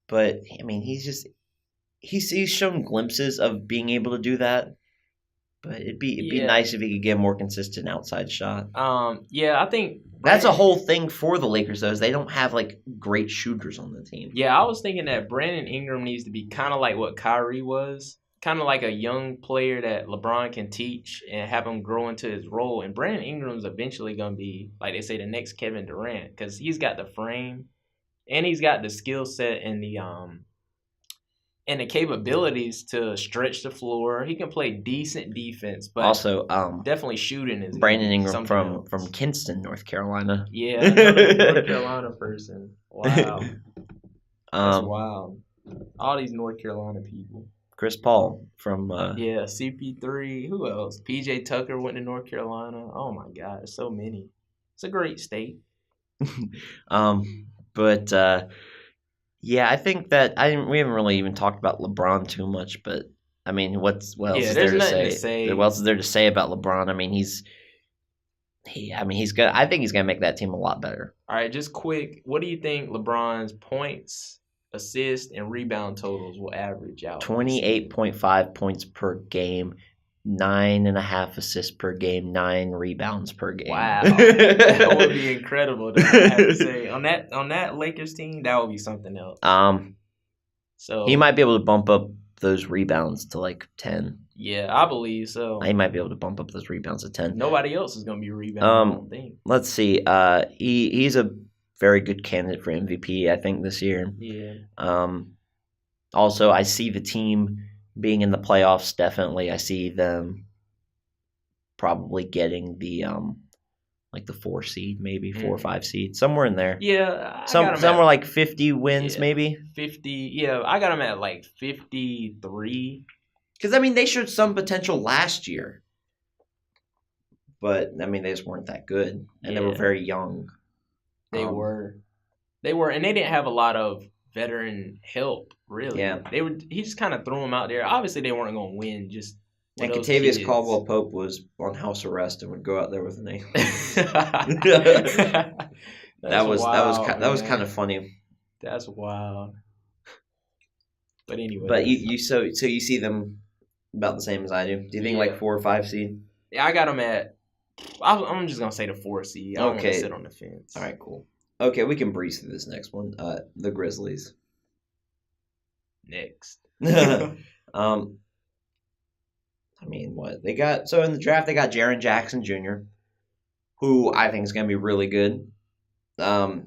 B: But I mean, he's shown glimpses of being able to do that. But it'd be nice if he could get a more consistent outside shot.
A: I think
B: that's a whole thing for the Lakers, though, is they don't have like great shooters on the team.
A: Yeah, I was thinking that Brandon Ingram needs to be kind of like what Kyrie was, kind of like a young player that LeBron can teach and have him grow into his role. And Brandon Ingram's eventually gonna be, like they say, the next Kevin Durant, because he's got the frame and he's got the skill set and the capabilities to stretch the floor. He can play decent defense, but
B: also
A: definitly shooting is
B: Brandon Ingram from Kinston, North Carolina.
A: Yeah, North Carolina person. Wow, that's wild. All these North Carolina people.
B: Chris Paul from
A: CP3. Who else? PJ Tucker went to North Carolina. Oh my God, there's so many. It's a great state.
B: Yeah, I think that we haven't really even talked about LeBron too much, but I mean, what else is there to say? What else is there to say about LeBron? I mean, I think he's gonna make that team a lot better.
A: All right, just quick, what do you think LeBron's points, assists, and rebound totals will average out?
B: 28.5 points per game, 9.5 assists per game, 9 rebounds per game.
A: Wow, that would be incredible. I have to say, on that Lakers team, that would be something else.
B: So he might be able to bump up those rebounds to like 10.
A: Yeah, I believe so.
B: He might be able to bump up those rebounds to 10.
A: Nobody else is going to be rebounding. I don't think.
B: Let's see. He's a very good candidate for MVP, I think, this year.
A: Yeah.
B: Also, I see the team being in the playoffs, definitely. I see them probably getting the like the 4 seed, maybe 4 or 5 seed, somewhere in there.
A: Yeah,
B: somewhere like 50 wins, maybe
A: 50. Yeah, I got them at like 53.
B: Because I mean, they showed some potential last year, but I mean, they just weren't that good, and they were very young.
A: They were, and they didn't have a lot of veteran help, really.
B: Yeah,
A: He just kind of threw them out there. Obviously, they weren't going to win. Just
B: and Kentavious Caldwell-Pope was on house arrest and would go out there with an ankle. that was kind of funny.
A: That's wild. But anyway.
B: But you see them about the same as I do. Do you think like 4 or 5 seed?
A: Yeah, I got them at. I'm just gonna say the 4 seed. I don't want to sit on the fence.
B: All right, cool. Okay, we can breeze through this next one. The Grizzlies.
A: Next.
B: I mean, what they got? So in the draft, they got Jaren Jackson Jr., who I think is going to be really good. But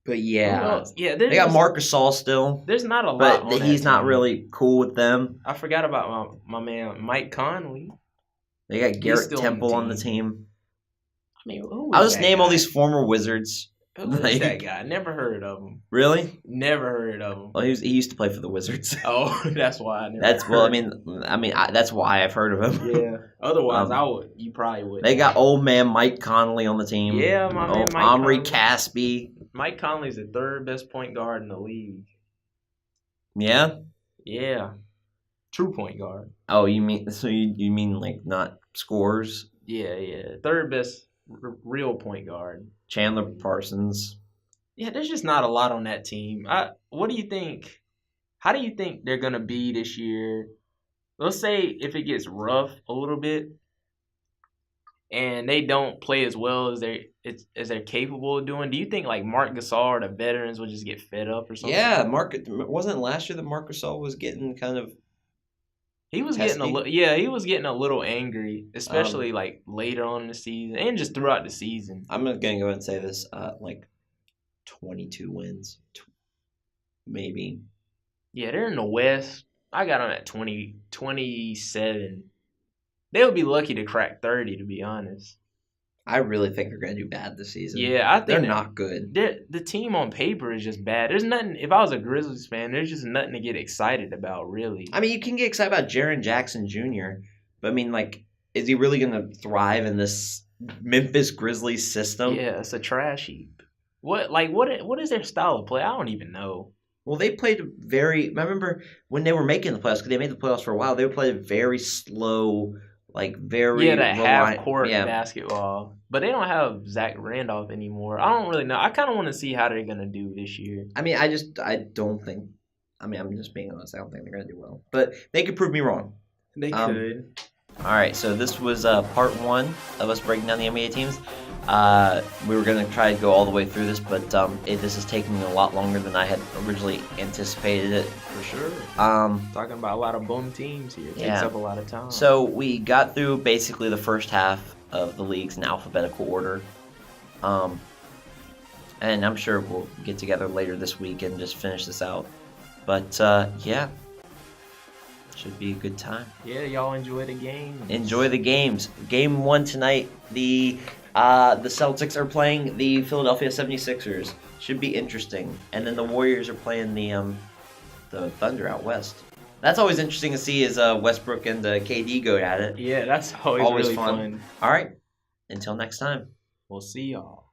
B: yeah, they got Marc Gasol still.
A: There's not a lot,
B: but he's not really cool with them.
A: I forgot about my man Mike Conley.
B: They got Garrett Temple on the team.
A: I mean,
B: I'll just name all these former Wizards.
A: Who's that guy? Never heard of him.
B: Really?
A: Never heard of him.
B: Well, he used to play for the Wizards.
A: Oh, that's why I never.
B: That's why I've heard of him.
A: Yeah. Otherwise, you probably would.
B: They got old man Mike Conley on the team.
A: Yeah, my man Mike
B: Omri Caspi.
A: Mike Conley's the 3rd best point guard in the league.
B: Yeah.
A: Yeah. True point guard.
B: Oh, you mean like not scores?
A: Yeah. 3rd best real point guard.
B: Chandler Parsons.
A: Yeah, there's just not a lot on that team. What do you think? How do you think they're gonna be this year? Let's say if it gets rough a little bit, and they don't play as well as they're capable of doing. Do you think like Marc Gasol or the veterans will just get fed up or something?
B: Yeah, wasn't it last year that Marc Gasol was getting kind of.
A: He was getting a little angry, especially like later on in the season and just throughout the season.
B: I'm gonna go ahead and say this: like 22 wins, maybe.
A: Yeah, they're in the West. I got them at 27. They would be lucky to crack 30, to be honest.
B: I really think they're going to do bad this season.
A: Yeah, I think
B: they're not good.
A: The team on paper is just bad. There's nothing. If I was a Grizzlies fan, there's just nothing to get excited about, really.
B: I mean, you can get excited about Jaren Jackson Jr., but I mean, like, is he really going to thrive in this Memphis Grizzlies system?
A: Yeah, it's a trash heap. What is their style of play? I don't even know.
B: Well, they played I remember when they were making the playoffs, because they made the playoffs for a while, they played a very slow, like very
A: that half court basketball. But they don't have Zach Randolph anymore. I don't really know. I kind of want to see how they're gonna do this year.
B: I mean, I don't think. I mean, I'm just being honest. I don't think they're gonna do well, but they could prove me wrong.
A: They could.
B: All right, so this was part 1 of us breaking down the NBA teams. We were going to try to go all the way through this, but this is taking a lot longer than I had originally anticipated it.
A: For sure. Talking about a lot of bum teams here. It takes up a lot of time.
B: So we got through basically the first half of the leagues in alphabetical order. And I'm sure we'll get together later this week and just finish this out. But, yeah. Should be a good time.
A: Yeah, y'all enjoy the game.
B: Enjoy the games. Game 1 tonight, the Celtics are playing the Philadelphia 76ers. Should be interesting. And then the Warriors are playing the Thunder out west. That's always interesting to see as Westbrook and KD go at it.
A: Yeah, that's always really fun.
B: All right. Until next time.
A: We'll see y'all.